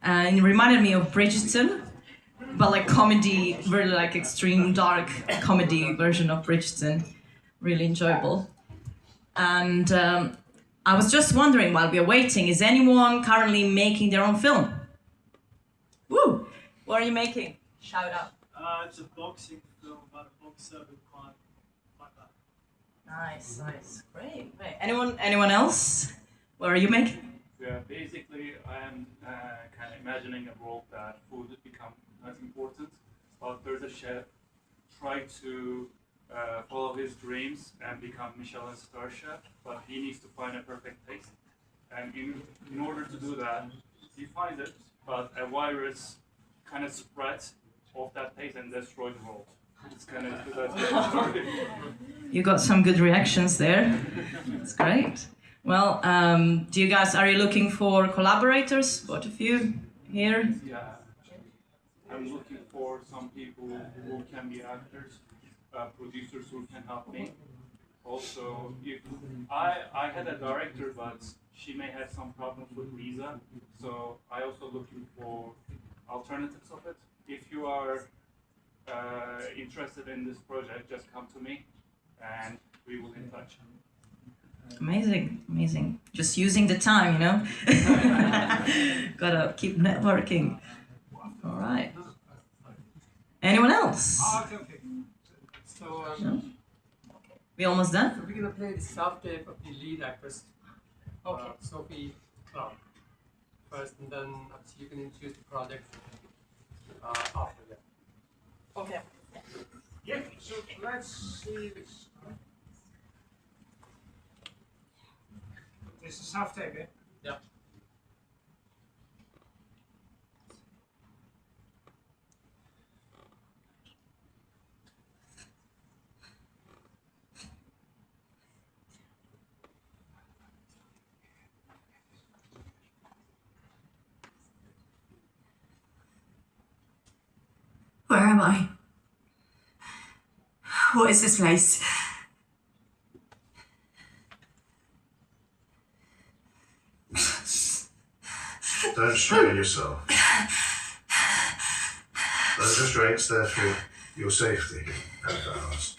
It reminded me of Bridgerton, but like comedy, really like extreme dark comedy version of Bridgerton. Really enjoyable. And I was just wondering while we are waiting, is anyone currently making their own film? Woo! What are you making? Shout out. It's a boxing film about a boxer with quite bad. Nice, nice, great, great. Anyone else? What are you making? Yeah, basically, I am kind of imagining a world that food has become less important, but there's a chef try to follow his dreams and become Michelin star chef, but he needs to find a perfect taste. And in order to do that, he finds it, but a virus kind of spreads of that taste and destroys the world. It's kind of that's the story. You got some good reactions there. That's great. Well, are you looking for collaborators? Both of you here? Yeah, I'm looking for some people who can be actors, producers who can help me. Also, if I had a director, but she may have some problems with visa, so I also looking for alternatives of it. If you are interested in this project, just come to me, and we will in touch. Amazing, amazing. Just using the time, you know? Gotta keep networking. All right. Anyone else? Okay. So, No? We almost done? So we're gonna play the self-tape of the lead actress, Sophie Clark, first, and then you can introduce the project after that. Okay. Yeah, so let's see this. This is half tape, yeah? Yeah. Where am I? What is this place? Don't strain yourself. Those restraints there for your safety and ours.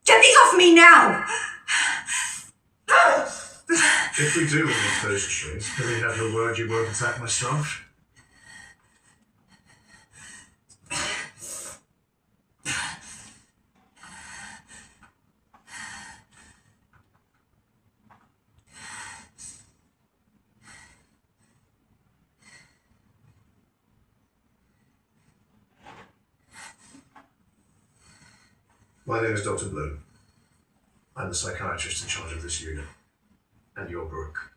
Get these off me now! If we do remove those restraints, can we have your word you won't attack my staff? My name is Dr. Bloom. I'm the psychiatrist in charge of this unit. And you're Brooke.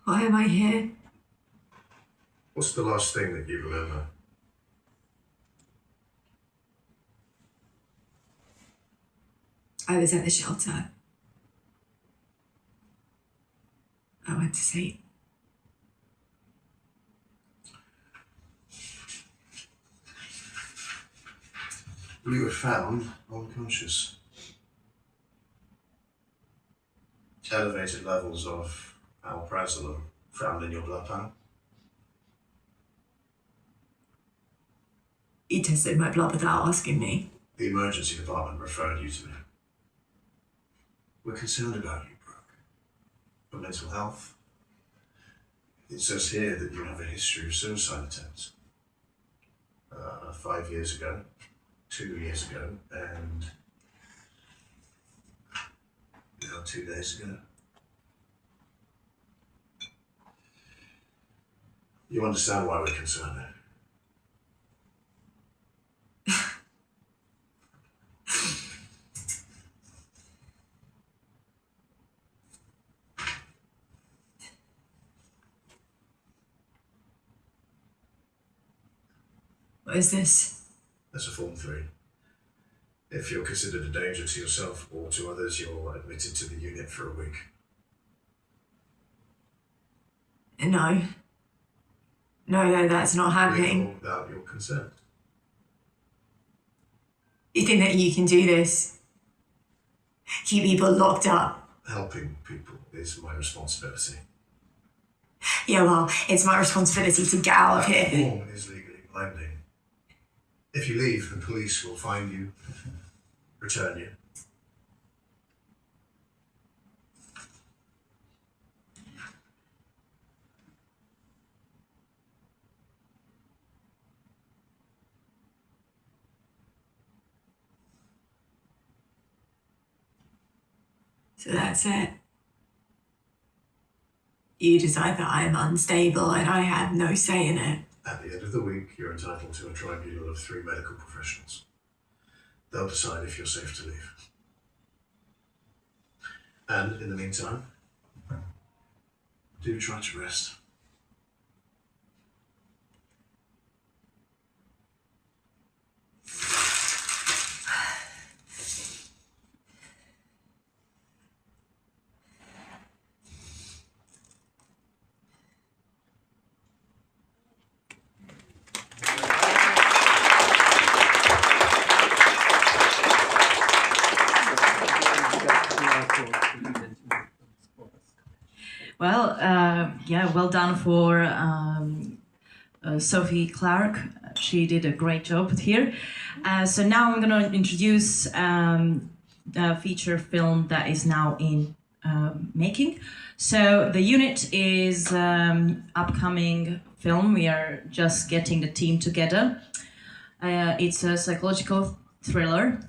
Why am I here? What's the last thing that you remember? I was at the shelter. I went to sleep. We were found unconscious. Elevated levels of alprazolam found in your blood panel. He tested my blood without asking me. The emergency department referred you to me. We're concerned about you, Brooke. Your mental health. It says here that you have a history of suicide attempts. 5 years ago, 2 years ago, and now 2 days ago. You understand why we're concerned then? What is this? That's a Form 3. If you're considered a danger to yourself or to others, you're admitted to the unit for a week. No. No, that's not happening. Without your consent. You think that you can do this? Keep people locked up? Helping people is my responsibility. Yeah, well, it's my responsibility to get out of That here. form is legally binding. If you leave, the police will find you, return you. So that's it. You decide that I'm unstable and I had no say in it. At the end of the week, you're entitled to a tribunal of 3 medical professionals. They'll decide if you're safe to leave. And in the meantime, do try to rest. Well, yeah, well done for Sophie Clark. She did a great job here. So now I'm going to introduce the feature film that is now in making. So the unit is upcoming film. We are just getting the team together. It's a psychological thriller.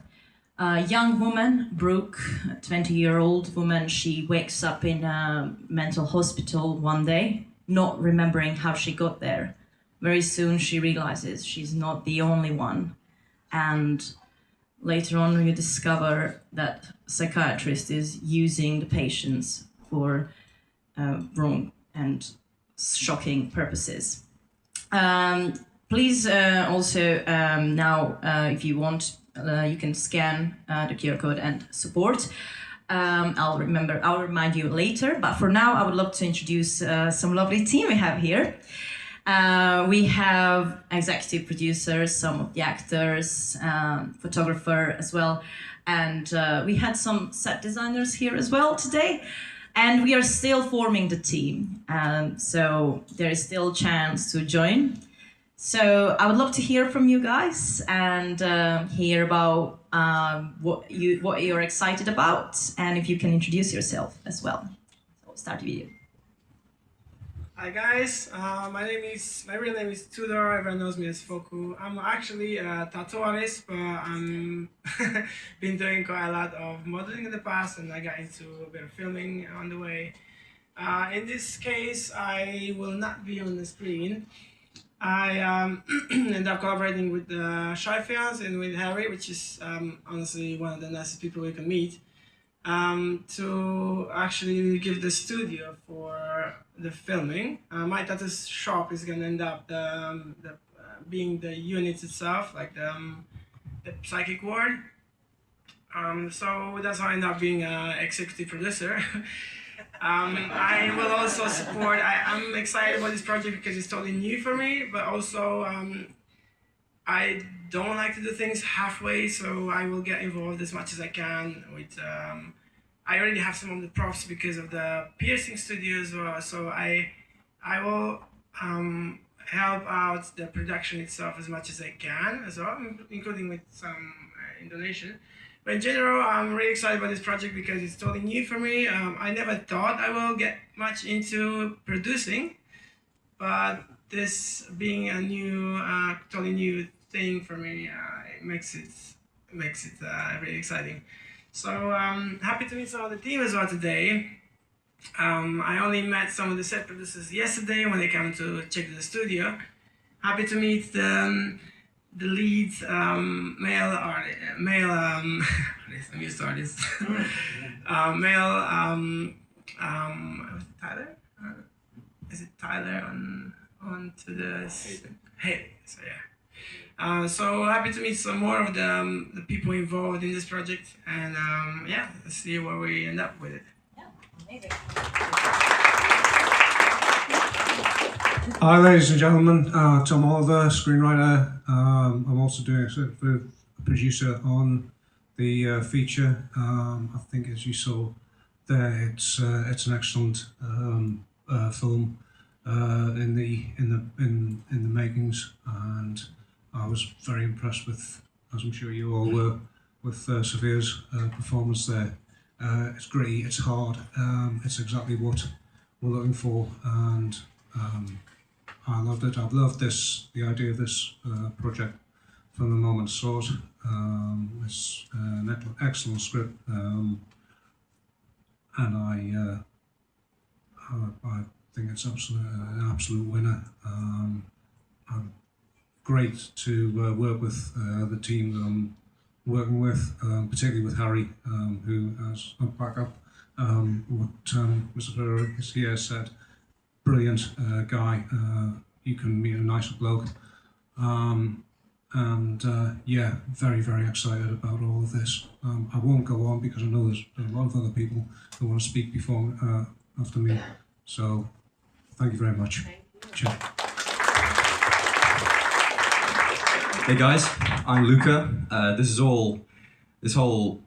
A young woman, Brooke, a 20-year-old woman, she wakes up in a mental hospital one day, not remembering how she got there. Very soon she realizes she's not the only one. And later on you discover that psychiatrist is using the patients for wrong and shocking purposes. Please also now, if you want, you can scan the QR code and support. I'll remind you later, but for now I would love to introduce some lovely team we have here. We have executive producers, some of the actors, photographer as well, and we had some set designers here as well today. And we are still forming the team, so there is still a chance to join. So I would love to hear from you guys and hear about what you're excited about, and if you can introduce yourself as well. So we'll start with you. Hi guys, my real name is Tudor. Everyone knows me as Foku. I'm actually a tattoo artist, but I'm been doing quite a lot of modeling in the past, and I got into a bit of filming on the way. In this case, I will not be on the screen. I ended up collaborating with Shy Films and with Harry, which is honestly one of the nicest people we can meet, to actually give the studio for the filming. My tattoo shop is going to end up being the unit itself, like the psychic ward. So that's how I end up being an executive producer. I will also support, I'm excited about this project because it's totally new for me, but also I don't like to do things halfway, so I will get involved as much as I can with, I already have some of the props because of the piercing studio as well, so I will help out the production itself as much as I can as well, including with some donation. But in general, I'm really excited about this project because it's totally new for me. I never thought I will get much into producing, but this being a new, totally new thing for me, it makes it really exciting. So happy to meet some of the team as well today. I only met some of the set producers yesterday when they came to check the studio. Happy to meet the lead male artist, I'm used to artists. Tyler? Is it Tyler on to the Hey, so yeah. So happy to meet some more of the people involved in this project, and yeah, let's see where we end up with it. Yeah, amazing. Hi ladies and gentlemen, Tom Oliver, screenwriter. I'm also doing a producer on the feature. I think as you saw there, it's an excellent film in the makings, and I was very impressed with, as I'm sure you all were, with Sophia's performance there. It's gritty, it's hard, it's exactly what we're looking for, and I loved it. I've loved the idea of this project from the moment I saw it. It's an excellent script. and I think it's an absolute winner. Great to work with the team that I'm working with, particularly with Harry, who, as I'll back up what Mr. Ferrer here said, brilliant guy. You can meet a nicer bloke. Yeah, very, very excited about all of this. I won't go on because I know there's a lot of other people who want to speak after me. So, thank you very much. Cheers. Hey guys, I'm Luca. This whole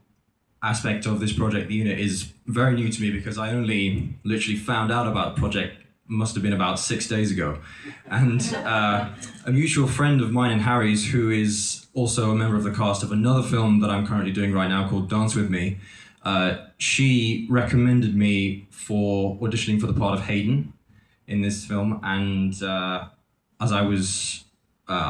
aspect of this project, the unit, is very new to me because I only literally found out about the project must have been about 6 days ago. And a mutual friend of mine and Harry's, who is also a member of the cast of another film that I'm currently doing right now called Dance With Me, she recommended me for auditioning for the part of Hayden in this film. And as I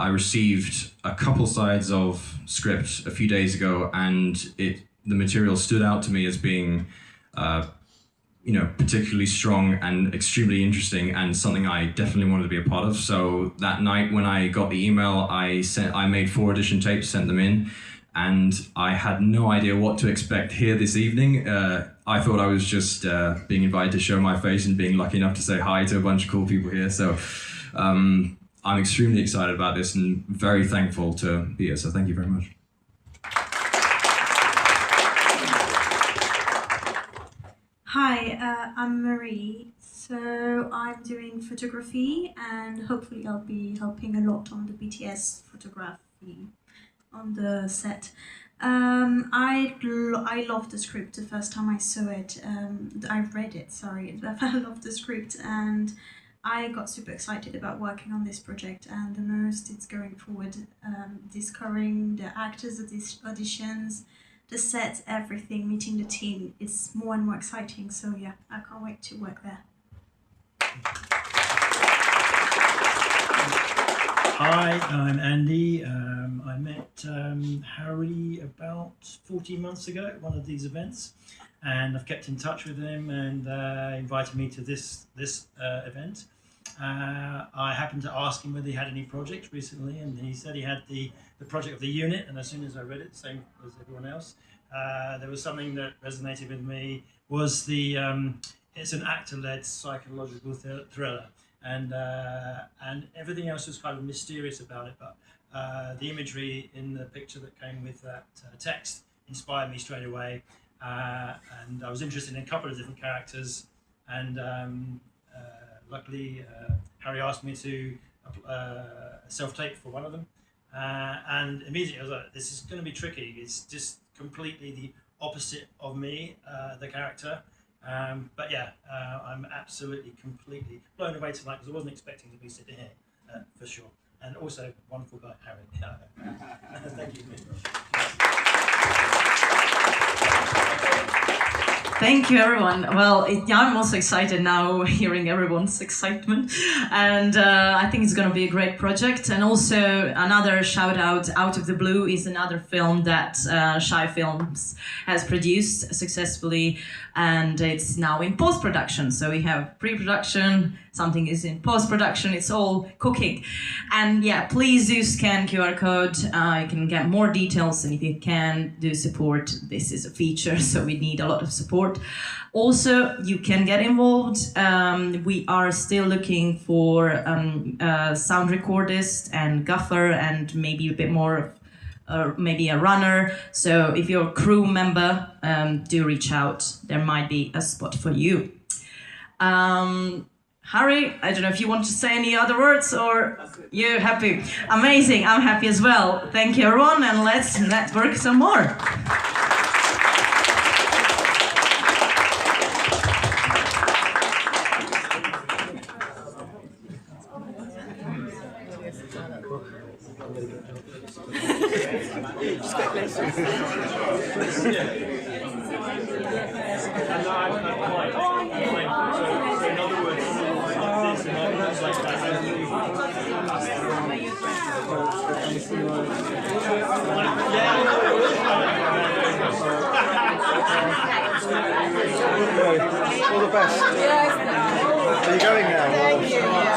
received a couple sides of script a few days ago, and the material stood out to me as being particularly strong and extremely interesting, and something I definitely wanted to be a part of. So that night when I got the email, I made 4 audition tapes, sent them in, and I had no idea what to expect here this evening. I thought I was just being invited to show my face and being lucky enough to say hi to a bunch of cool people here. So I'm extremely excited about this and very thankful to be here. So thank you very much. Hi, I'm Marie. So I'm doing photography, and hopefully I'll be helping a lot on the BTS photography on the set. I loved the script the first time I saw it. I read it, sorry, but I loved the script, and I got super excited about working on this project, and the most it's going forward, discovering the actors at these auditions, the set, everything, meeting the team, it's more and more exciting. So yeah, I can't wait to work there. Hi, I'm Andy. I met Harry about 14 months ago at one of these events, and I've kept in touch with him, and invited me to this event. I happened to ask him whether he had any projects recently, and he said he had the project of the unit, and as soon as I read it, same as everyone else, there was something that resonated with me, was it's an actor-led psychological thriller, and everything else was kind of mysterious about it, but the imagery in the picture that came with that text inspired me straight away, and I was interested in a couple of different characters, and luckily Harry asked me to self-tape for one of them, and immediately I was like, this is going to be tricky. It's just completely the opposite of me, the character, but yeah, I'm absolutely completely blown away tonight because I wasn't expecting to be sitting here, for sure, and also wonderful guy Harry. Thank you. Thank you, everyone. Well, I'm also excited now hearing everyone's excitement, and I think it's going to be a great project. And also another shout out of the blue is another film that Shy Films has produced successfully, and it's now in post-production. So we have pre-production, something is in post-production, it's all cooking. And yeah, please do scan QR code. You can get more details, and if you can, do support. This is a feature, so we need a lot of support. Also, you can get involved. We are still looking for sound recordist and gaffer, and maybe a bit more of maybe a runner. So if you're a crew member, do reach out. There might be a spot for you. Harry, I don't know if you want to say any other words, or you're happy? Amazing, I'm happy as well. Thank you, everyone, and let's network some more. Yeah. All the best. Are you going now? Thank you.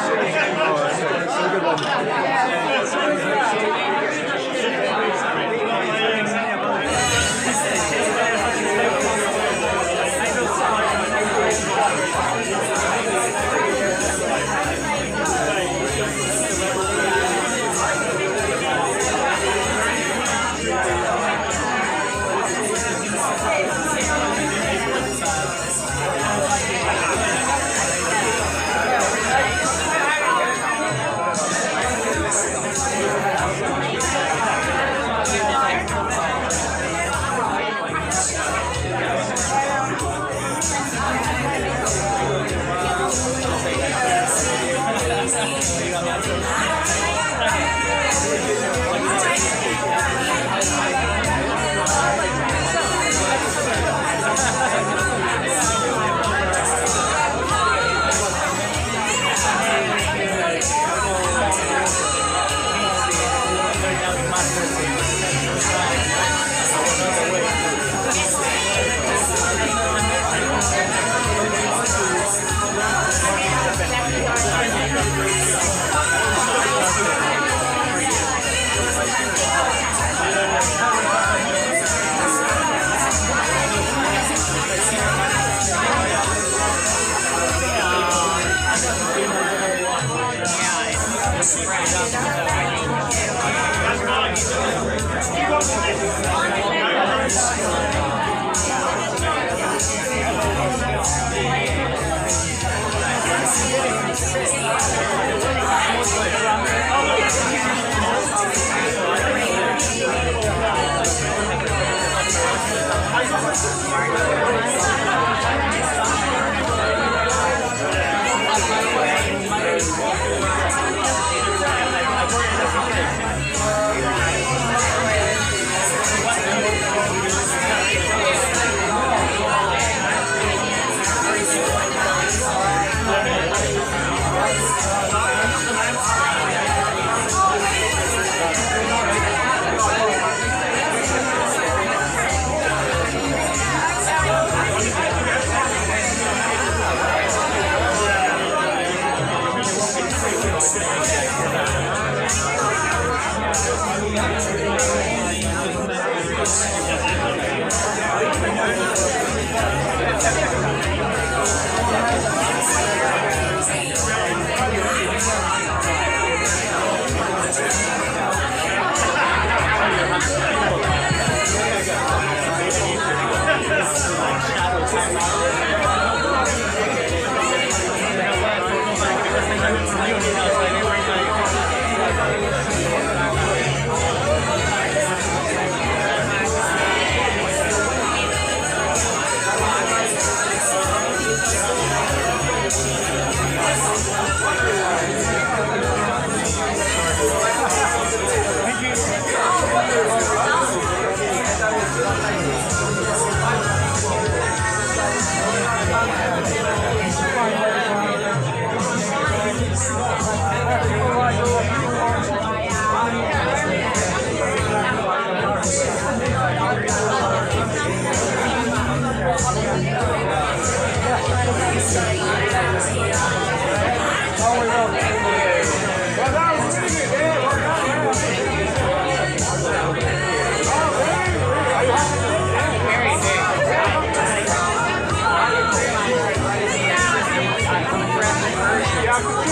Have a good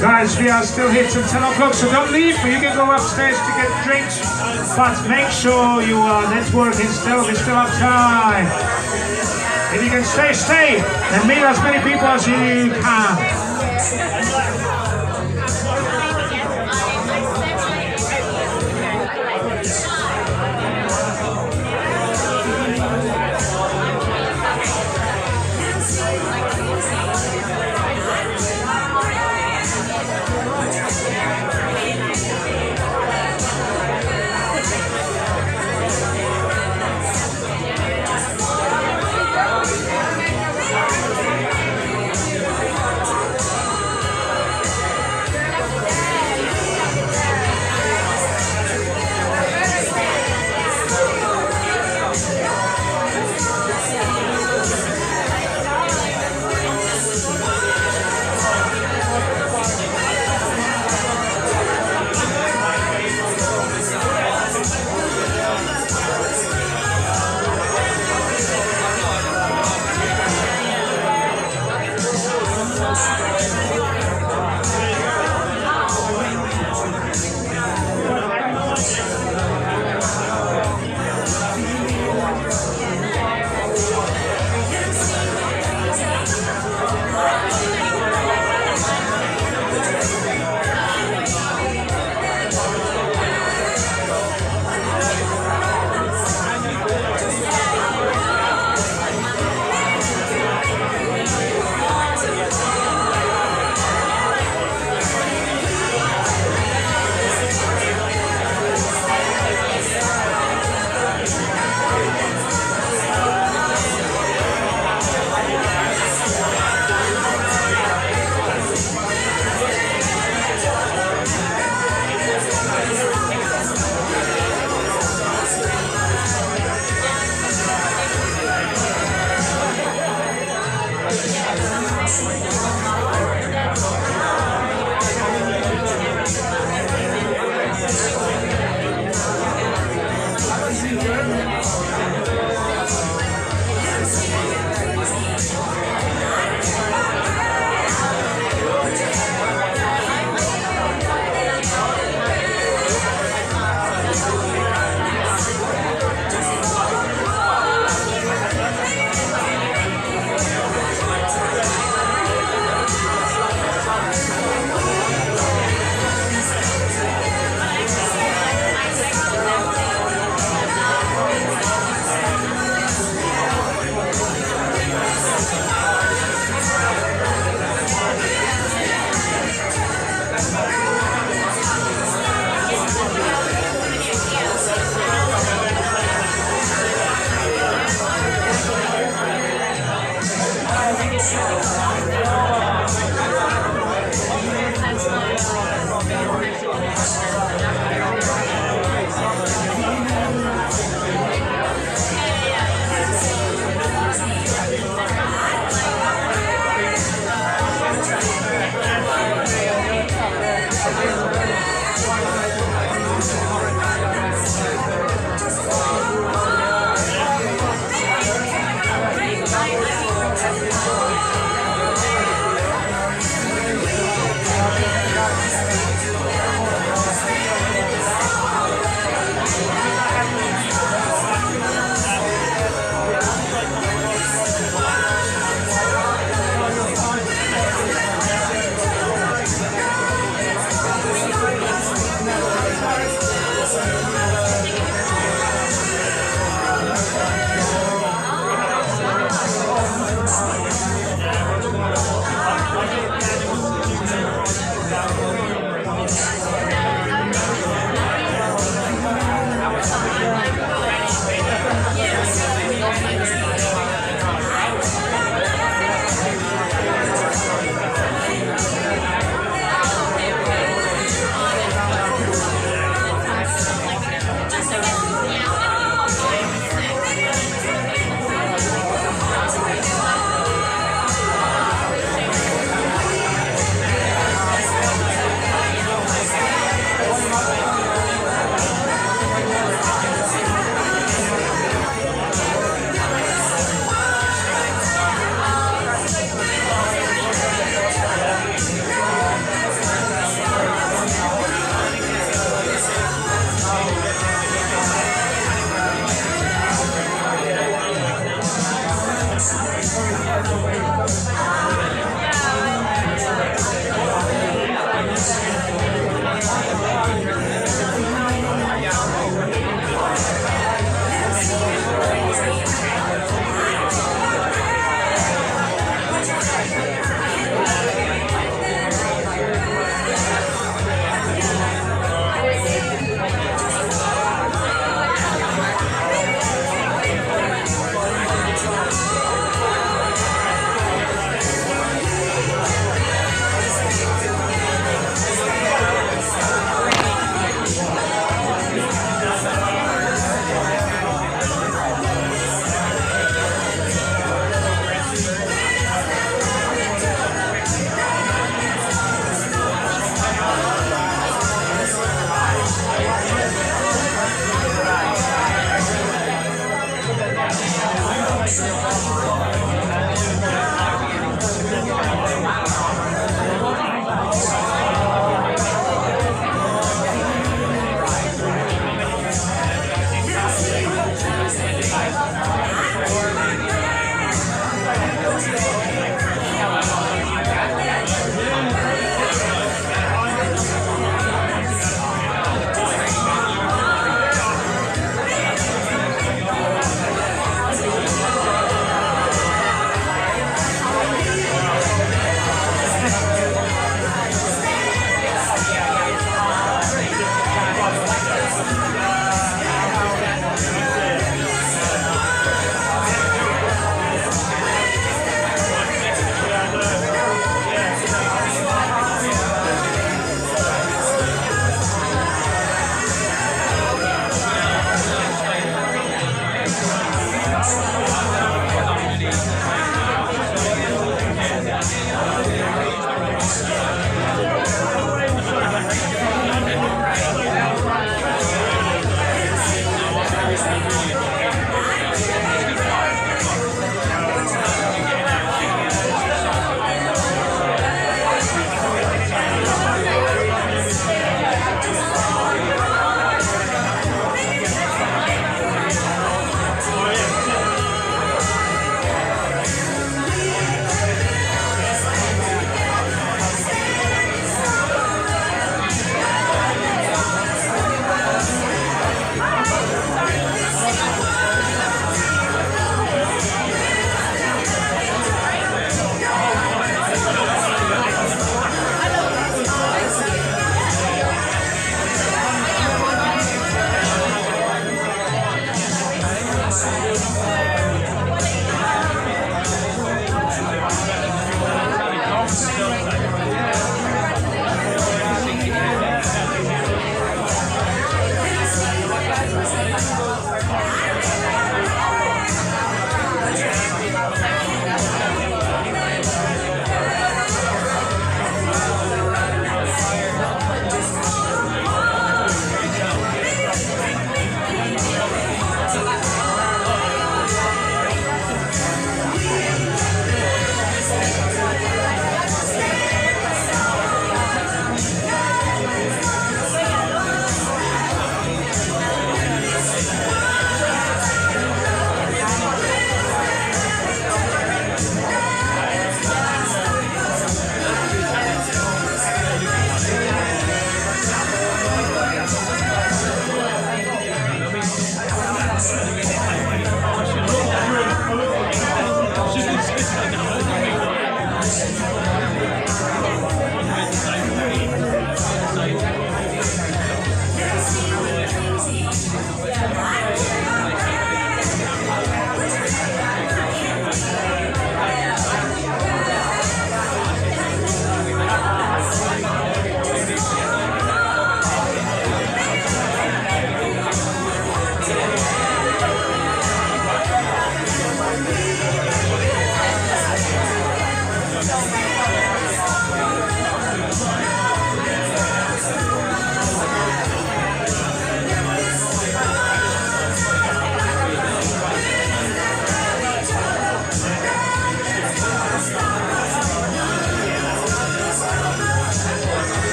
Guys, we are still here till 10 o'clock, so don't leave. You can go upstairs to get drinks, but make sure you are networking still. We still have time. If you can stay, stay, and meet as many people as you can.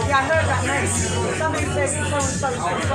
Yeah, I heard that name. Somebody said so-and-so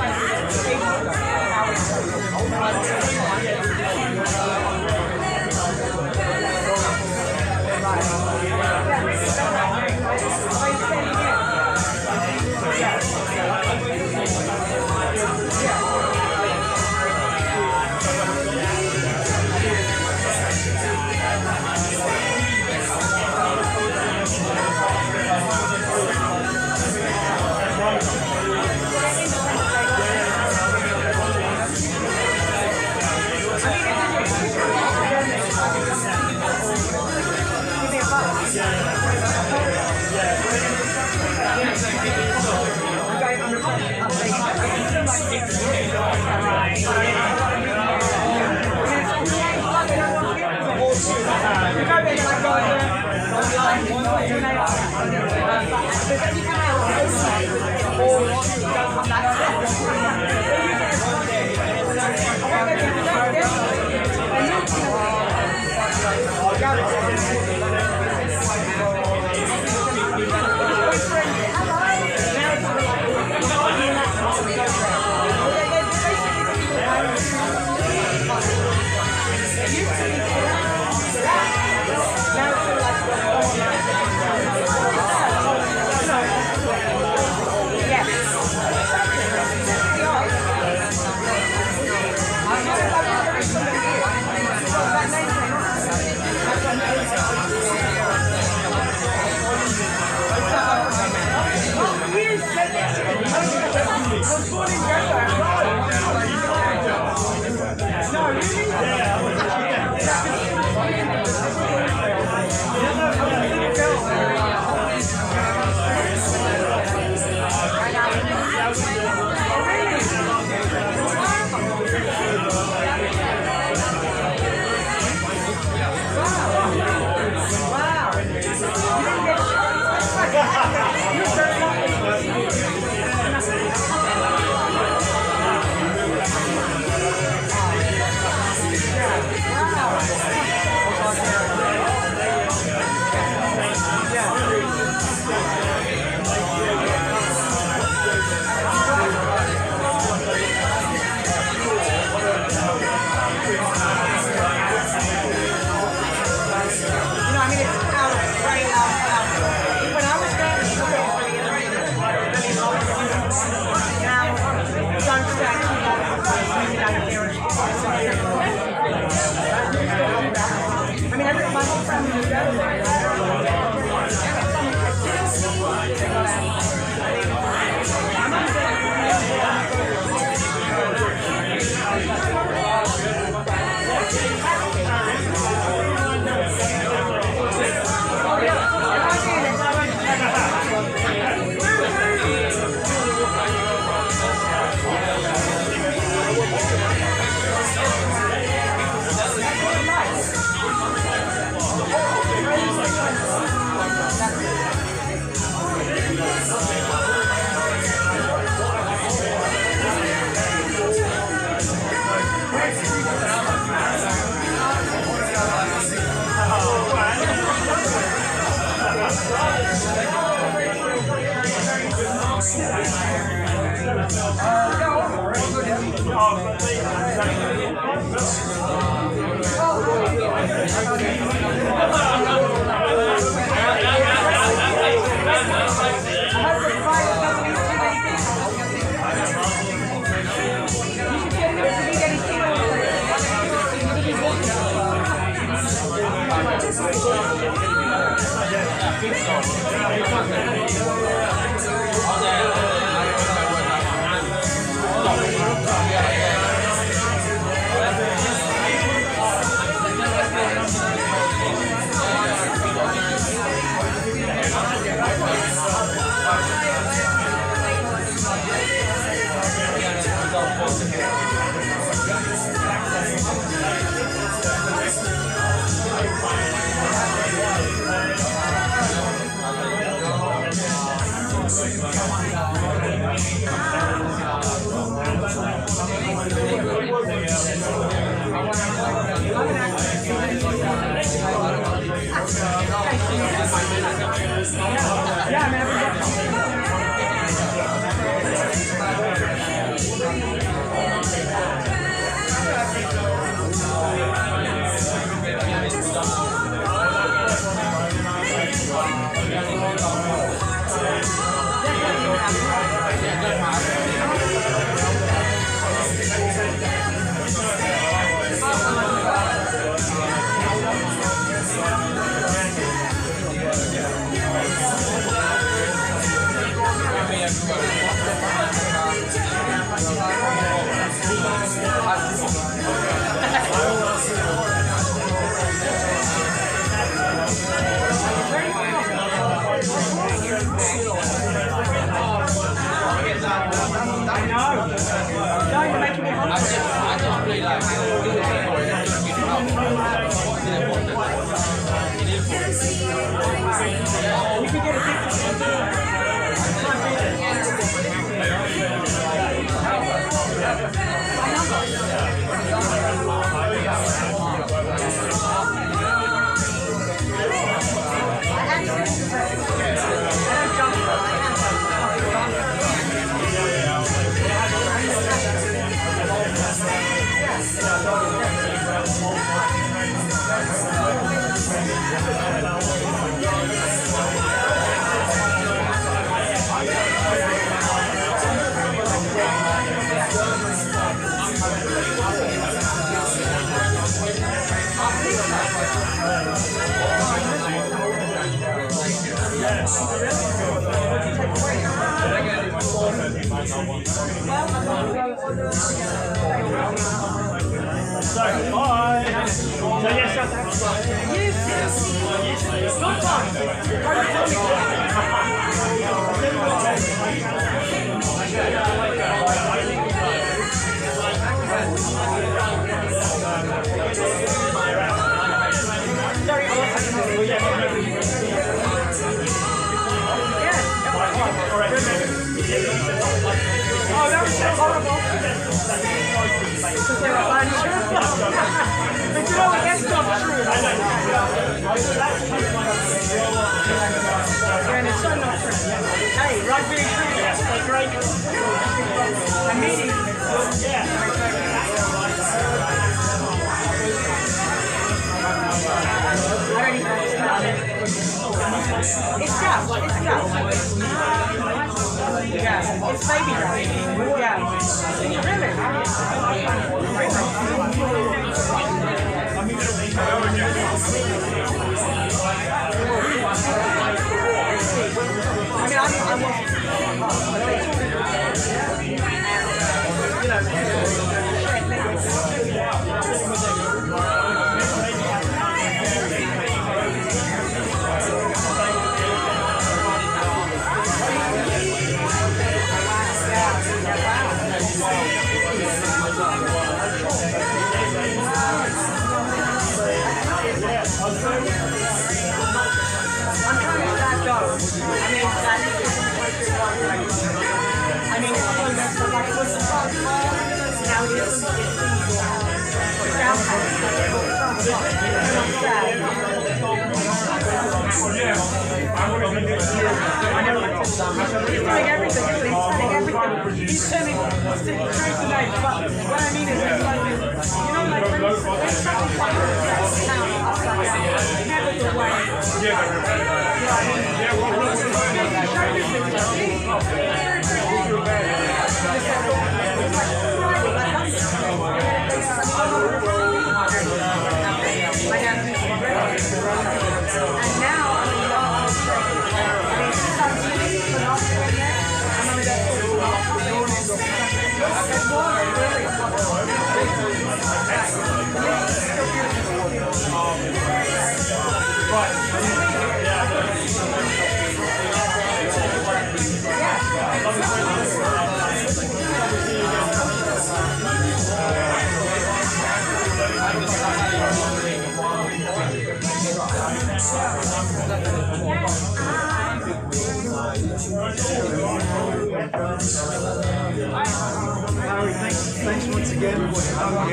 Thanks once again for having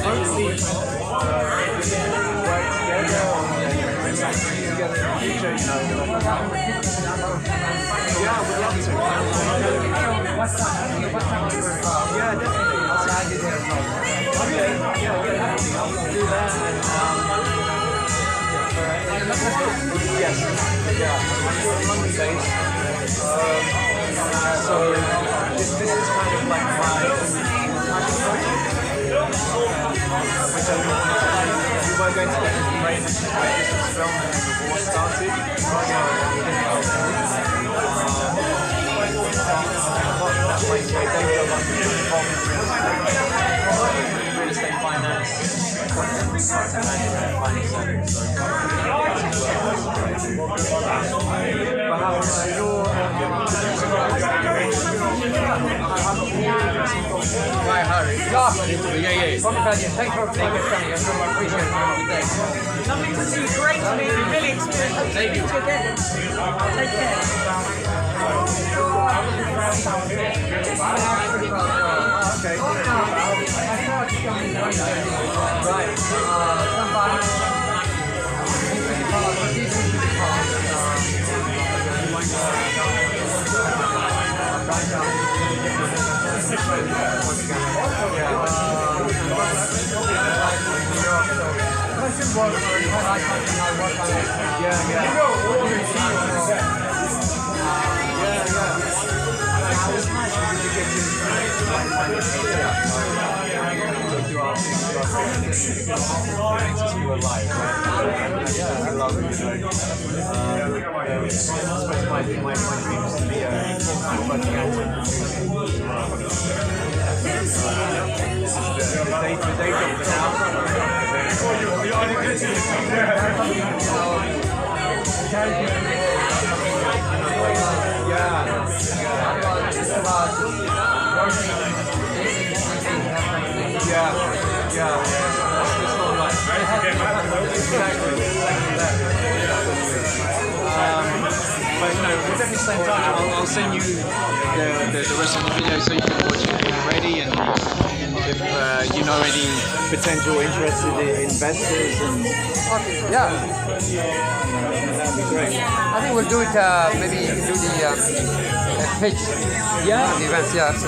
hopefully work together London based. So this is kind of like my passion project, which I really wanted to do. We were going to get into Rain, which is where this was filmed and the war started. That's my day job. I'm involved in real estate finance, content management, finance services. Right, Harry. Yeah. Thanks for coming. I appreciate it. Lovely to see you. Great to meet you. Really experienced. Thank you. Take care. But you know, we'll definitely stay in touch. I'll send you the rest of the video so you can watch it when you're ready. And if you know any potential interested investors, and that'd be great. I think we'll do it. Maybe you can do the pitch. Yeah. The events. Yeah. Absolutely.